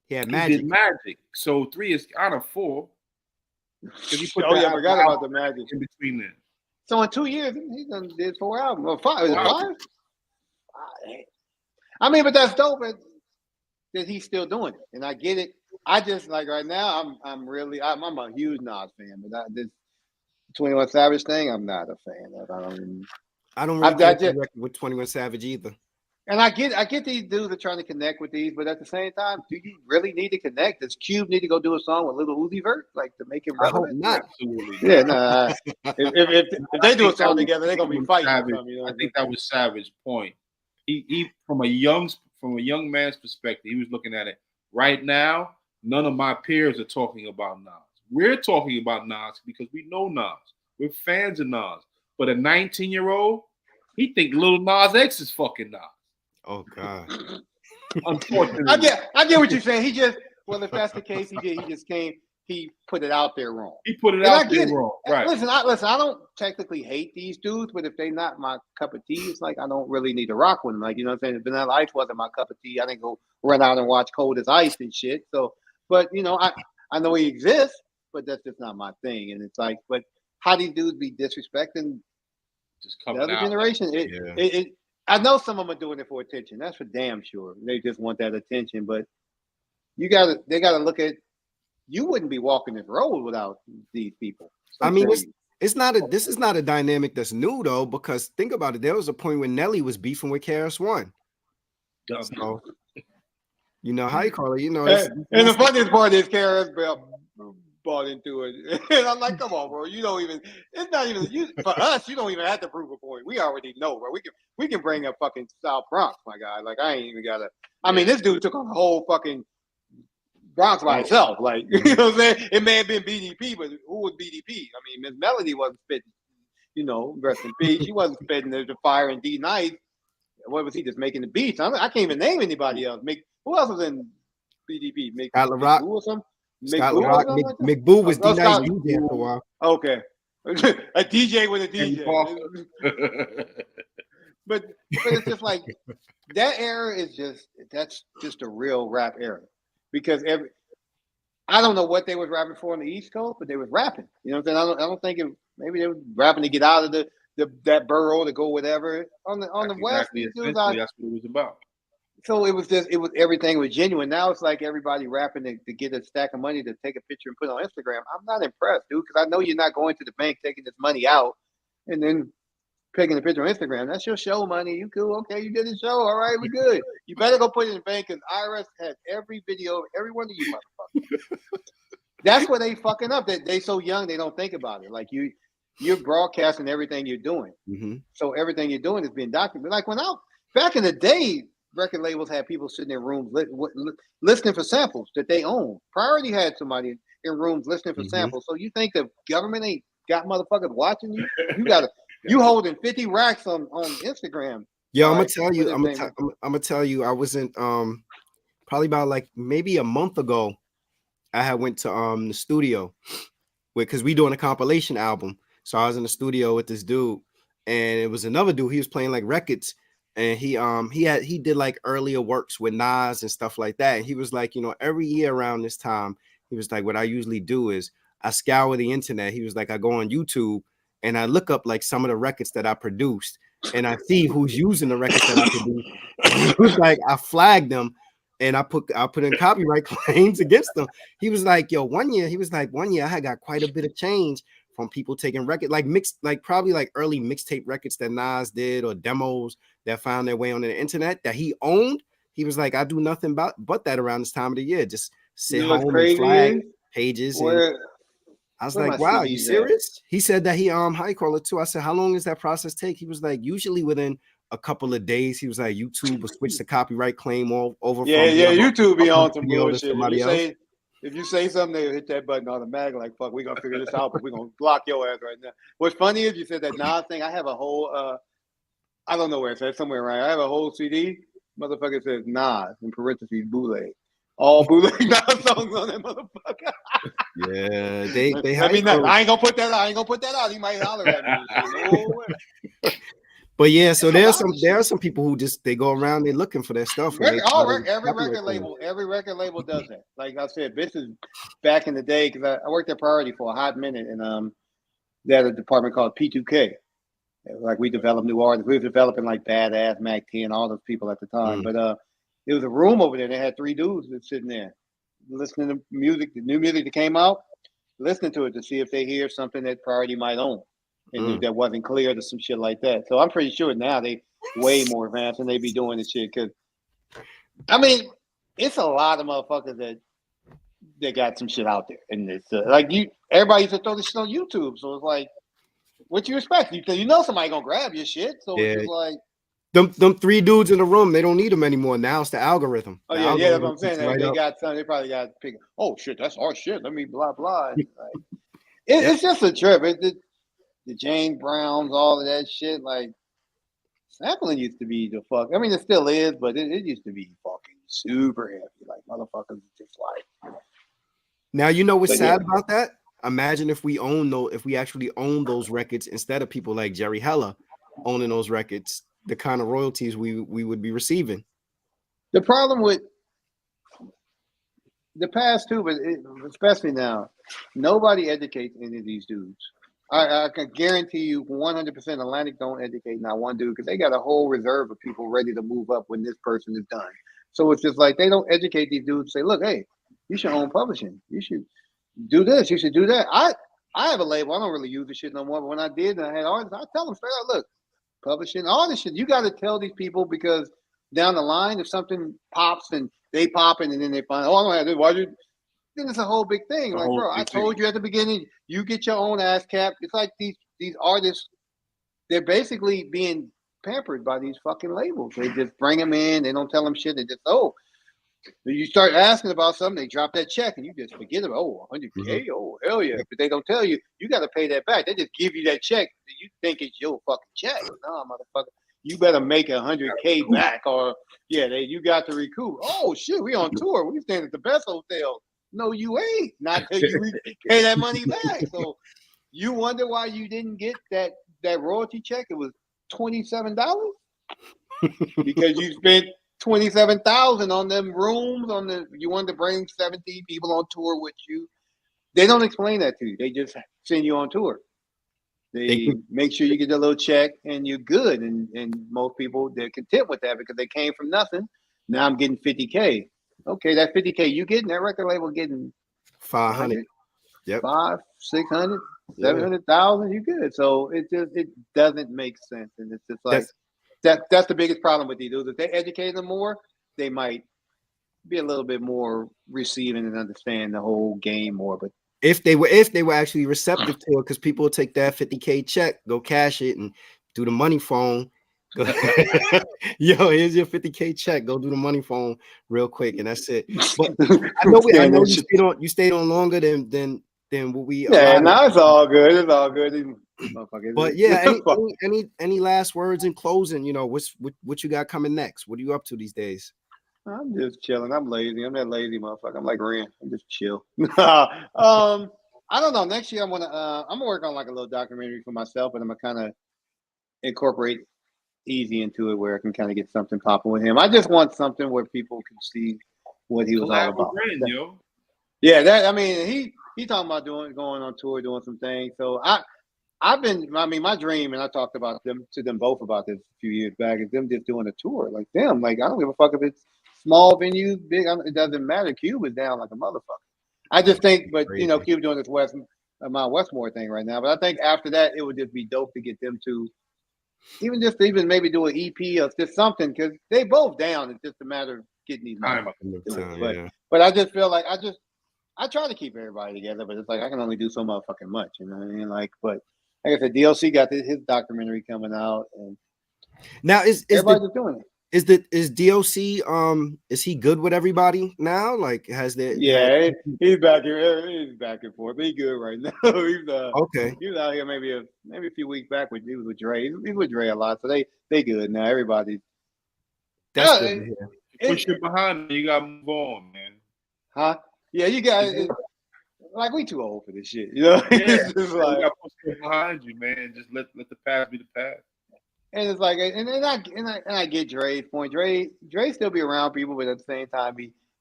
Yeah, magic. So 3 is out of 4. I forgot about the magic in between there. So in 2 years, he done did 4 albums. Or 5. Is it 5? I mean, but that's dope that he's still doing it, and I get it. I just like right now, I'm a huge Nas fan, but this 21 Savage thing, I'm not a fan of. I don't really get with 21 Savage either. And I get these dudes are trying to connect with these, but at the same time, do you really need to connect? Does Cube need to go do a song with Lil Uzi Vert, like to make him relevant? Not. Absolutely. Yeah, no. If they do a song together, they're gonna be fighting. I think that was Savage's point. He from a young man's perspective, he was looking at it. Right now, none of my peers are talking about Nas. We're talking about Nas because we know Nas. We're fans of Nas. But a 19-year-old, he think Lil Nas X is fucking Nas. Oh God. Unfortunately. I get what you're saying. If that's the case, he put it out there wrong. He put it out there wrong. Right. Listen, I don't technically hate these dudes, but if they not my cup of tea, it's like I don't really need to rock with them. Like, you know what I'm saying? If Vanilla Ice wasn't my cup of tea, I didn't go run out and watch Cold as Ice and shit. So, but I know he exists, but that's just not my thing. And it's like, but how these dudes be disrespecting just the other generation? I know some of them are doing it for attention. That's for damn sure. They just want that attention. But they gotta look at. You wouldn't be walking this road without these people. I mean, this is not a dynamic that's new though, because think about it. There was a point when Nelly was beefing with KRS-One. So, how you call it? And the funniest part is KRS bought into it. And I'm like, come on, bro. You don't even. It's not even for us. You don't even have to prove a point. We already know, bro. We can bring up fucking South Bronx, my guy. Like I ain't even gotta. I mean, this dude took on the whole fucking Bronx by itself. Like you know what I'm saying? It may have been BDP, but who was BDP? I mean, Miss Melody wasn't spitting. Rest in peace. She wasn't spitting the fire and D Night. What was he just making the beats? I can't even name anybody else. Who else was in BDP? Scott LaRock or something. McBoo was D Night DJ for a while. Okay, a DJ with a DJ. But it's just like that era is that's just a real rap era because I don't know what they was rapping for on the East Coast, but they was rapping. You know what I'm saying? I don't think maybe they were rapping to get out of that borough to go whatever on the West. That's what it was about. So it was everything was genuine. Now it's like everybody rapping to get a stack of money to take a picture and put on Instagram. I'm not impressed, dude, because I know you're not going to the bank taking this money out and then taking a picture on Instagram. That's your show money. You cool? Okay, you did the show. All right, we good. You better go put it in the bank because IRS has every video of every one of you motherfuckers. That's where they fucking up. They so young they don't think about it. Like you're broadcasting everything you're doing. Mm-hmm. So everything you're doing is being documented. Like back in the day, record labels had people sitting in rooms listening for samples that they own. Priority had somebody in rooms listening for samples. So you think the government ain't got motherfuckers watching you? You holding 50 racks on Instagram. Yo, I'm gonna tell you, I wasn't probably about like maybe a month ago. I had went to the studio because we doing a compilation album. So I was in the studio with this dude, and it was another dude. He was playing like records, and he did like earlier works with Nas and stuff like that. And he was like, every year around this time, he was like, what I usually do is I scour the internet. He was like, I go on YouTube and I look up like some of the records that I produced, and I see who's using the records that I produced. And he was like, I flagged them. And I put in copyright claims against them. He was like, yo, one year I had got quite a bit of change from people taking records, probably like early mixtape records that Nas did or demos that found their way on the internet that he owned. He was like, I do nothing but that around this time of the year. Just sit home and flag pages. And I was like, wow, you serious? He said that he how you call it too. I said, how long does that process take? He was like, usually within a couple of days. He was like, YouTube will switch the copyright claim all over. YouTube be on some bullshit. If you say something, they hit that button automatically. Like, fuck, we're gonna figure this out, but we're gonna block your ass right now. What's funny is you said that Nas thing. I have a whole I don't know where it says, somewhere around. I have a whole CD. Motherfucker says Nas in parentheses bootleg. All bootleg Nas songs on that motherfucker. Yeah, they I mean, I ain't gonna put that out. He might holler at me. But yeah, so there are some people who just they go around, they're looking for their stuff. Every record label does that. Like I said, this is back in the day because I worked at Priority for a hot minute, and they had a department called P2K. Like we developed new artists. We were developing like Badass, Mac 10, all those people at the time. But there was a room over there. They had 3 dudes that sitting there listening to music, the new music that came out, listening to it to see if they hear something that Priority might own. And that wasn't clear to some shit like that. So I'm pretty sure now they way more advanced and they be doing this shit. Cause I mean, it's a lot of motherfuckers that got some shit out there. And it's everybody used to throw this shit on YouTube. So it's like, what you expect? You know somebody gonna grab your shit. So it's just like them 3 dudes in the room, they don't need them anymore. Now it's the algorithm. Yeah, that's what I'm saying. They got some, they probably got pick. Oh shit, that's our shit. Let me blah blah. It's just a trip. The James Browns, all of that shit, like sampling used to be the fuck. I mean, it still is, but it used to be fucking super heavy. Like motherfuckers just like. Now you know what's sad about that? Imagine if we actually own those records instead of people like Jerry Heller owning those records, the kind of royalties we would be receiving. The problem with the past too, but especially now, nobody educates any of these dudes. I can guarantee you 100% Atlantic don't educate not one dude because they got a whole reserve of people ready to move up when this person is done. So it's just like they don't educate these dudes. Say, look, hey, you should own publishing. You should do this. You should do that. I have a label. I don't really use the shit no more. But when I did and I had artists, I tell them straight out, look, publishing, all this shit, you got to tell these people because down the line, if something pops and they pop and then they find, oh, I don't have this. Why you? Then it's a whole big thing. Like, bro, I told you at the beginning, you get your own ass cap. It's like these artists, they're basically being pampered by these fucking labels. They just bring them in. They don't tell them shit. They just, you start asking about something, they drop that check and you just forget about, 100K? Oh, hell yeah. But they don't tell you, you got to pay that back. They just give you that check. You think it's your fucking check. No, motherfucker. You better make 100K back or, you got to recoup. Oh, shit, we on tour. We staying at the best hotel. No, you ain't. Not till you pay that money back. So you wonder why you didn't get that royalty check. It was $27 because you spent $27,000 on them rooms. You wanted to bring 17 people on tour with you. They don't explain that to you. They just send you on tour. They make sure you get a little check and you're good. And most people, they're content with that because they came from nothing. Now I'm getting 50K. Okay, that 50K you getting, that record label getting 500. Yep. 500, 600, Yeah. 700,000, you good. So it doesn't make sense, and it's just like That's that's the biggest problem with these dudes. If they educate them more, they might be a little bit more receiving and understand the whole game more. But if they were actually receptive to it, because people will take that 50K check, go cash it, and do the money phone. Go, yo, here's your 50K check. Go do the money phone real quick, and that's it. But I scan know that shit. you stayed on longer than what we Yeah, allotted. now it's all good. It's all good. These But motherfuckers. yeah, any last words in closing? You know, what you got coming next? What are you up to these days? I'm just chilling. I'm lazy. I'm that lazy motherfucker. I'm like Ren. I'm just chill. I don't know. Next year I'm gonna work on like a little documentary for myself, and I'm gonna kind of incorporate Easy into it where I can kind of get something popping with him. I just want something where people can see what he was all Collab with about. Ren, yo. Yeah, that I mean he talking about going on tour, doing some things. So I mean, my dream, and I talked about them to them both about this a few years back, is them just doing a tour. Like them, like I don't give a fuck if it's small venues, big. It doesn't matter. Cube is down like a motherfucker. I just think, but you know, Crazy. Cube doing this Mount Westmore thing right now. But I think after that, it would just be dope to get them to even maybe do an EP or just something because they both down. It's just a matter of getting these I'm motherfuckers to do it. Yeah. But I just feel like I try to keep everybody together, but it's like I can only do so motherfucking much. You know what I mean? Like, but like I said, D.O.C got his documentary coming out, and Now everybody's just doing it. is D.O.C. Is he good with everybody now? Like has there had Yeah, he's back here. He's back and forth. But he's good right now. okay. He was out here maybe a few weeks back when he was with Dre. He's with Dre a lot, so they good now. Everybody. That's good to hear. push it behind you. You gotta move on, man. Huh? Yeah, you guys. Like we too old for this shit, you know. Yeah, It's just you like, gotta push it behind you, man. Just let the past be the past. and it's like, and I get Dre's point. Dre still be around people, but at the same time,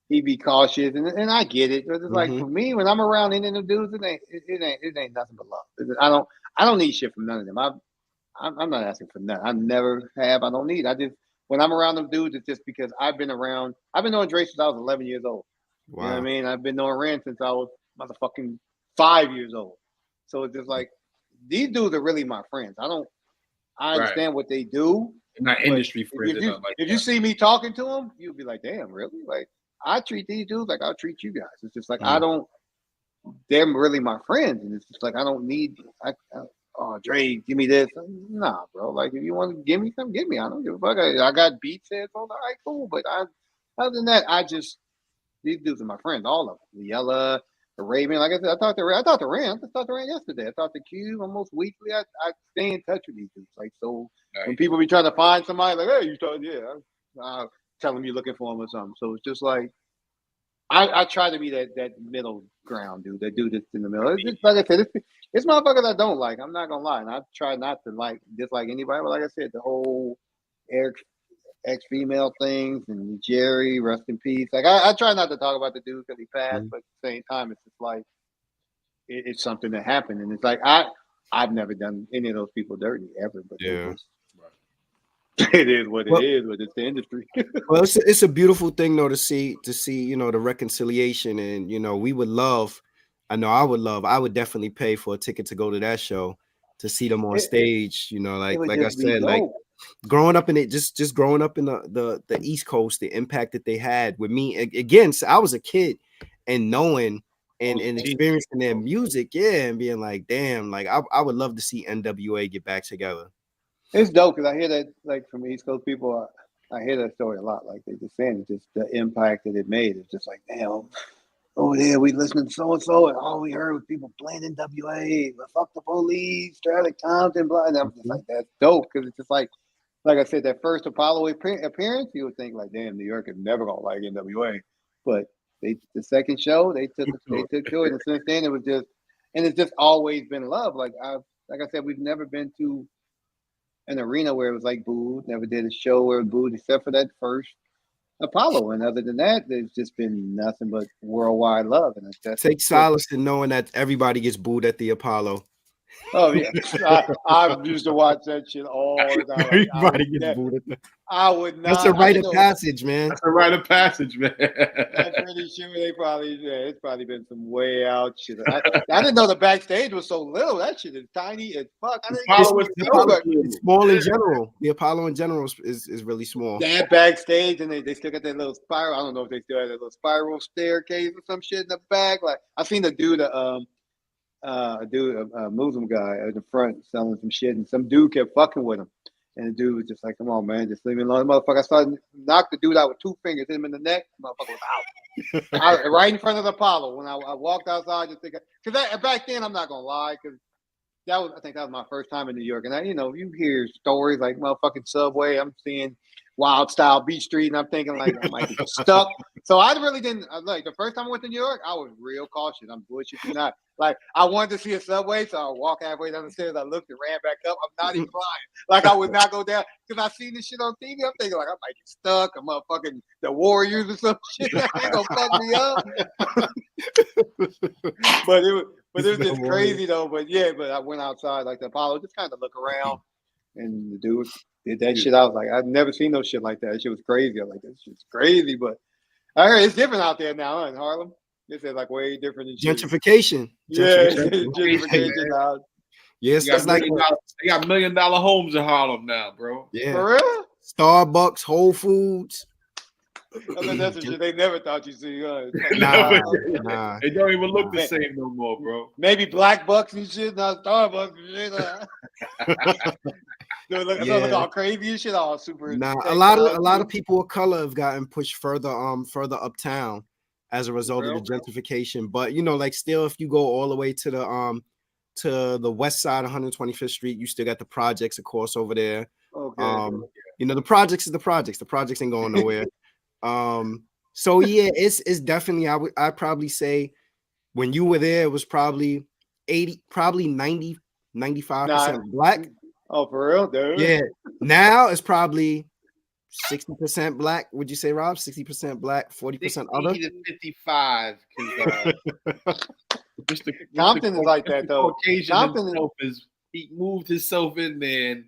he be cautious, and I get it. But it's like Mm-hmm. for me, when I'm around any of them dudes, it ain't nothing but love. I don't need shit from none of them. I'm not asking for nothing. I never have. I don't need. I just when I'm around them dudes, it's just because I've been around. I've been knowing Dre since I was 11 years old. You know what I Wow. mean? I've been knowing Ren since I was motherfucking 5 years old. So it's just like these dudes are really my friends. I Right. understand what they do, They're not but industry friends or nothing like if that. you see me talking to them, you'll be like, damn, really? Like I treat these dudes like I'll treat you guys. It's just like I Mm. don't. They're really my friends, and it's just like I don't need. Oh, Dre, give me this. Nah, bro. Like if you want to give me something, give me. I don't give a fuck. I got beats heads on. All right, cool. But other than that, these dudes are my friends, all of them. The Yella, the Raven. Like I said, I talked to Ren. I just talked to Ren yesterday. I talked to Cube almost weekly. I stay in touch with these dudes. Like so, Nice. when people be trying to find somebody, like, hey, you talking? Yeah, tell them you're looking for them or something. So it's just like I try to be that middle ground dude, that dude that's in the middle. It's just, like I said, it's motherfuckers I don't like. I'm not gonna lie, and I try not to dislike anybody. But like I said, the whole Eric ex female things and Jerry, rest in peace. Like I try not to talk about the dude because he passed, Mm. but at the same time, it's just like it's something that happened, and it's like I've never done any of those people dirty ever, but they Yeah. just it is what it Well, is, but it's the industry. well, it's a beautiful thing though to see the reconciliation, and we would love. I know I would definitely pay for a ticket to go to that show to see them on it, stage. it would Like I just be said, like dope. growing up in it, just growing up in the East Coast, the impact that they had with me. Again, so I was a kid and knowing and experiencing their music, yeah, and being like, damn, like I would love to see NWA get back together. It's dope because I hear that like from East Coast people. I hear that story a lot. Like they just saying, just the impact that it made. It's just like, damn, oh yeah, we listened to so and so, and all we heard was people playing NWA, but fuck the police, Stradic Compton, blah. And I'm just Mhm. like, that's dope because it's just like I said, that first Apollo appearance, you would think like, damn, New York is never gonna like NWA, but the second show they took to it, and since then it's just always been love. Like I said, we've never been to an arena where it was like booed. Never did a show where it was booed except for that first Apollo, and other than that, there's just been nothing but worldwide love, and that's Take just solace in knowing that everybody gets booed at the Apollo. Oh yeah, I used to watch that shit all the time. Like, Everybody gets booed. I would not. That's a I rite didn't of know. passage, man. That's a rite of passage, man. I'm pretty sure they probably. Yeah, it's probably been some way out shit. I didn't know the backstage was so little. That shit is tiny as fuck. I didn't It's, Apollo know the itself Apollo, is little. it's small in general. The Apollo in general is really small. that backstage, and they still got that little spiral. I don't know if they still have that little spiral staircase or some shit in the back. Like I seen a dude, a Muslim guy at the front selling some shit, and some dude kept fucking with him. And the dude was just like, "Come on, man, just leave me alone, motherfucker." I started knock the dude out with 2 fingers, hit him in the neck. Motherfucker was out, right in front of the Apollo. When I walked outside, just thinking, because back then I'm not gonna lie, because I think that was my first time in New York, and you hear stories like motherfucking Subway. I'm seeing Wild Style Beach Street, and I'm thinking like I might get stuck. So I really didn't like the first time I went to New York. I was real cautious. I'm bullshitting not. Like I wanted to see a Subway, so I walked halfway down the stairs. I looked and ran back up. I'm not even lying. Like I would not go down because I seen this shit on TV. I'm thinking like I might get stuck. I'm motherfucking the Warriors or some shit. Ain't gonna fuck me up. But it was just crazy though. But I went outside like the Apollo, just kind of look around, and the dude did that shit. I was like, I've never seen no shit like that. That shit was crazy. I'm like, that shit's crazy. But I heard it's different out there now in Harlem. This is like way different than shit. Gentrification. Yeah, Gentrification. gentrification now. Yes, They it's like got $1 million homes in Harlem now, bro. yeah. For real? Starbucks, Whole Foods. I mean, that's some shit they never thought you'd see. Nah. They don't even look the same no more, bro. Maybe Black Bucks and shit, not Starbucks and shit. Look all crazy and shit, all super. Nah, a lot of people of color have gotten pushed further uptown as a result of the gentrification. But like still, if you go all the way to the west side, 125th Street, you still got the projects, of course, over there. Okay. The projects is the projects. The projects ain't going nowhere. So yeah, it's definitely I'd probably say when you were there, it was probably 90, 95% black. Oh, for real, dude? Yeah. Now it's probably 60% black. Would you say, Rob? 60% black, 40% other? 55. Compton is like that though. Compton he moved himself in there and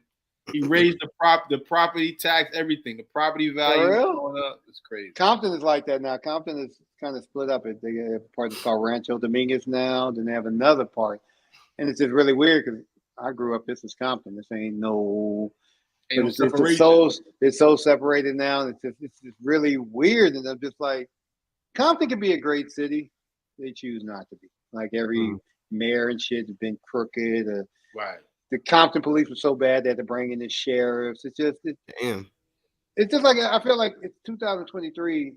he raised the property tax, everything. The property value going up. It's crazy. Compton is like that now. Compton is kind of split up. They have a part that's called Rancho Dominguez now. Then they have another part, and it's just really weird because I grew up. This is Compton. This ain't no. It's so separated now. And it's just really weird, and I'm just like, Compton can be a great city. They choose not to be. Like every mayor and shit has been crooked. Right. The Compton police were so bad they had to bring in the sheriffs. Damn. It's just like I feel like it's 2023.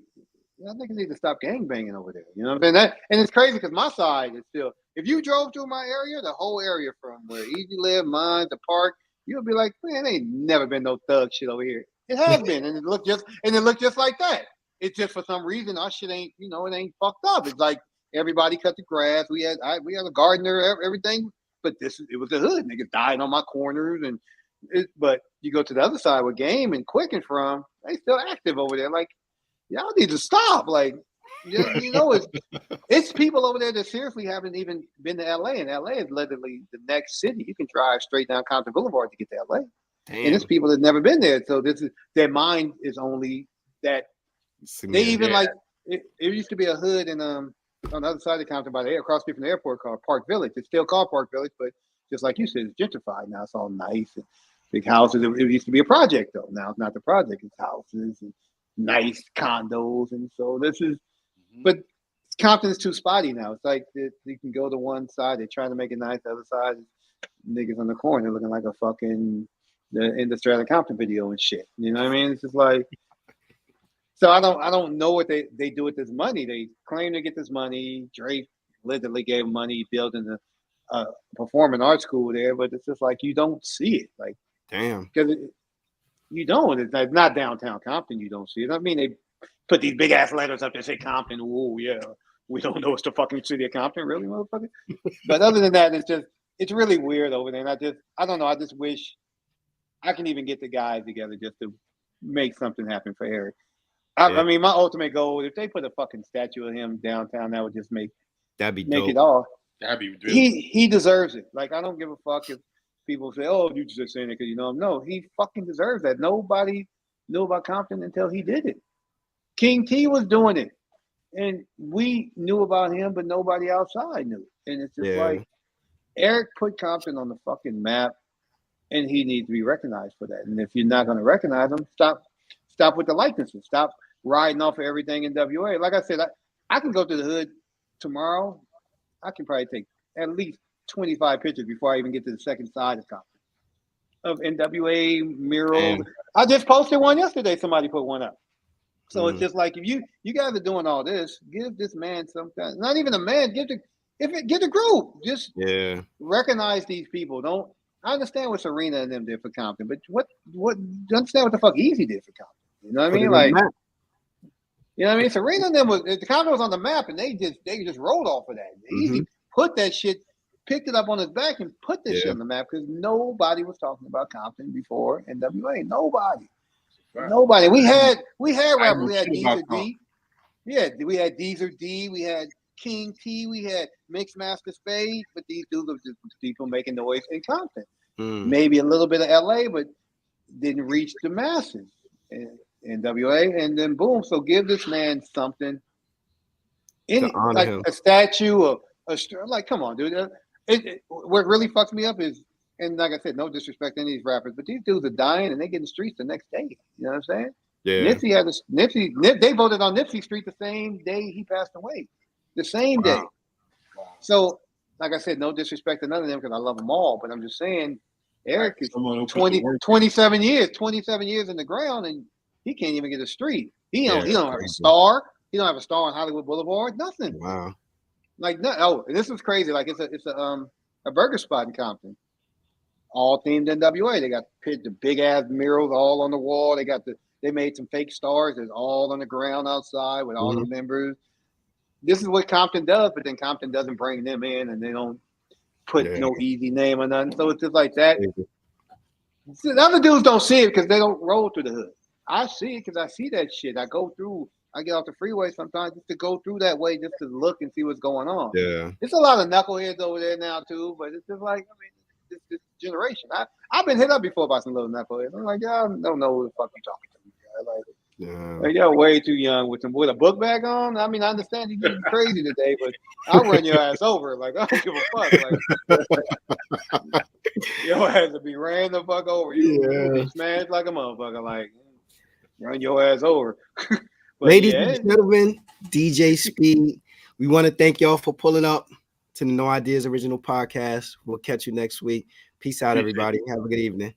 I think you need to stop gangbanging over there. You know what I'm saying? And it's crazy because my side is still. If you drove through my area, the whole area from where Eazy lived, mine, the park, you'll be like, man, ain't never been no thug shit over here. It has been, and it looked just like that. It's just for some reason our shit ain't, it ain't fucked up. It's like everybody cut the grass. We had a gardener, everything. But it was the hood. Niggas died on my corners, but you go to the other side where Game and Quicken from, they still active over there. Like, y'all need to stop. Like, it's people over there that seriously haven't even been to LA, and LA is literally the next city. You can drive straight down Compton Boulevard to get to LA. Damn. And it's people that never been there. So their mind is only that. They even like it used to be a hood in on the other side of Compton by across from the airport called Park Village. It's still called Park Village, but just like you said, it's gentrified now. It's all nice and big houses. It used to be a project though. Now it's not the project. It's houses and nice condos. And so this is, but Compton is too spotty now. It's like you can go to one side, they're trying to make it nice. The other side, niggas on the corner looking like a fucking in the Strata Compton video and shit. You know what I mean? It's just like. So I don't know what they do with this money. They claim to get this money. Drake literally gave money building a performing arts school there, but it's just like you don't see it. Like, damn, because you don't. It's not downtown Compton. You don't see it. I mean, they put these big ass letters up that say Compton. Oh yeah, we don't know it's the fucking city of Compton, really, motherfucker. But other than that, it's really weird over there. And I don't know. I just wish I can even get the guys together just to make something happen for Eric. I mean, my ultimate goal, if they put a fucking statue of him downtown, that would just make that'd be make dope. it all. That'd be really he deserves it. Like, I don't give a fuck if people say, "Oh, you just saying it because you know him." No, he fucking deserves that. Nobody knew about Compton until he did it. King T was doing it, and we knew about him, but nobody outside knew. And it's just Yeah. like Eric put Compton on the fucking map, and he needs to be recognized for that. And if you're not going to recognize him, stop with the likenesses. Stop riding off of everything in WA. Like I said, I can go to the hood tomorrow. I can probably take at least 25 pictures before I even get to the second side of Compton of NWA murals. Man. I just posted one yesterday. Somebody put one up. So it's Mm. just like, if you guys are doing all this, give this man some kind. Not even a man. Give the group. Just Yeah. recognize these people. Don't. I understand what Serena and them did for Compton, but what you understand what the fuck Easy did for Compton? You know what I Put it mean? on the Like, map. you know what I mean? Serena and them the Compton was on the map, and they just rolled off of that. Mm-hmm. Easy put that shit, picked it up on his back, and put this shit Yeah. on the map because nobody was talking about Compton before NWA. Nobody. right. Nobody. We had I rappers. know We had shit about Deezer D. Yeah, we had Deezer D. We had King T. We had Mixmaster Spade. But these dudes were just people making noise in Compton. Mm. Maybe a little bit of LA, but didn't reach the masses in WA. And then boom. So give this man something. To honor Like him. a statue of like, come on, dude. What really fucks me up is, and like I said, no disrespect to any of these rappers, but these dudes are dying and they get in the streets the next day. You know what I'm saying? Yeah. Nipsey had Nipsey. They voted on Nipsey Street the same day he passed away, the same day. Wow. So, like I said, no disrespect to none of them because I love them all. But I'm just saying, Eric is Someone who put the 20, work in. 27 years in the ground, and he can't even get a street. He don't have a Crazy. star. He don't have a star on Hollywood Boulevard. Nothing. Wow. Like, no. Oh, this is crazy. Like, it's a burger spot in Compton, all themed NWA. They got the big ass murals all on the wall. They made some fake stars that's all on the ground outside with all the members. This is what Compton does, but then Compton doesn't bring them in, and they don't put no Easy name or nothing. So it's just like that. See, the other dudes don't see it because they don't roll through the hood. I see it because I see that shit. I get off the freeway sometimes just to go through that way just to look and see what's going on. Yeah. It's a lot of knuckleheads over there now too, but it's just like, I mean, this generation. I've been hit up before by some little knuckleheads. I'm like, y'all don't know who the fuck you talking to. Like y'all way too young with a book bag on. I mean, I understand you getting crazy today, but I'll run your ass over. Like, I don't give a fuck. Like, your ass to be ran the fuck over. You be smashed like a motherfucker. Like, run your ass over. Ladies and gentlemen, DJ Speed, we want to thank y'all for pulling up to the No Ideas Original Podcast. We'll catch you next week. Peace out, everybody. Have a good evening.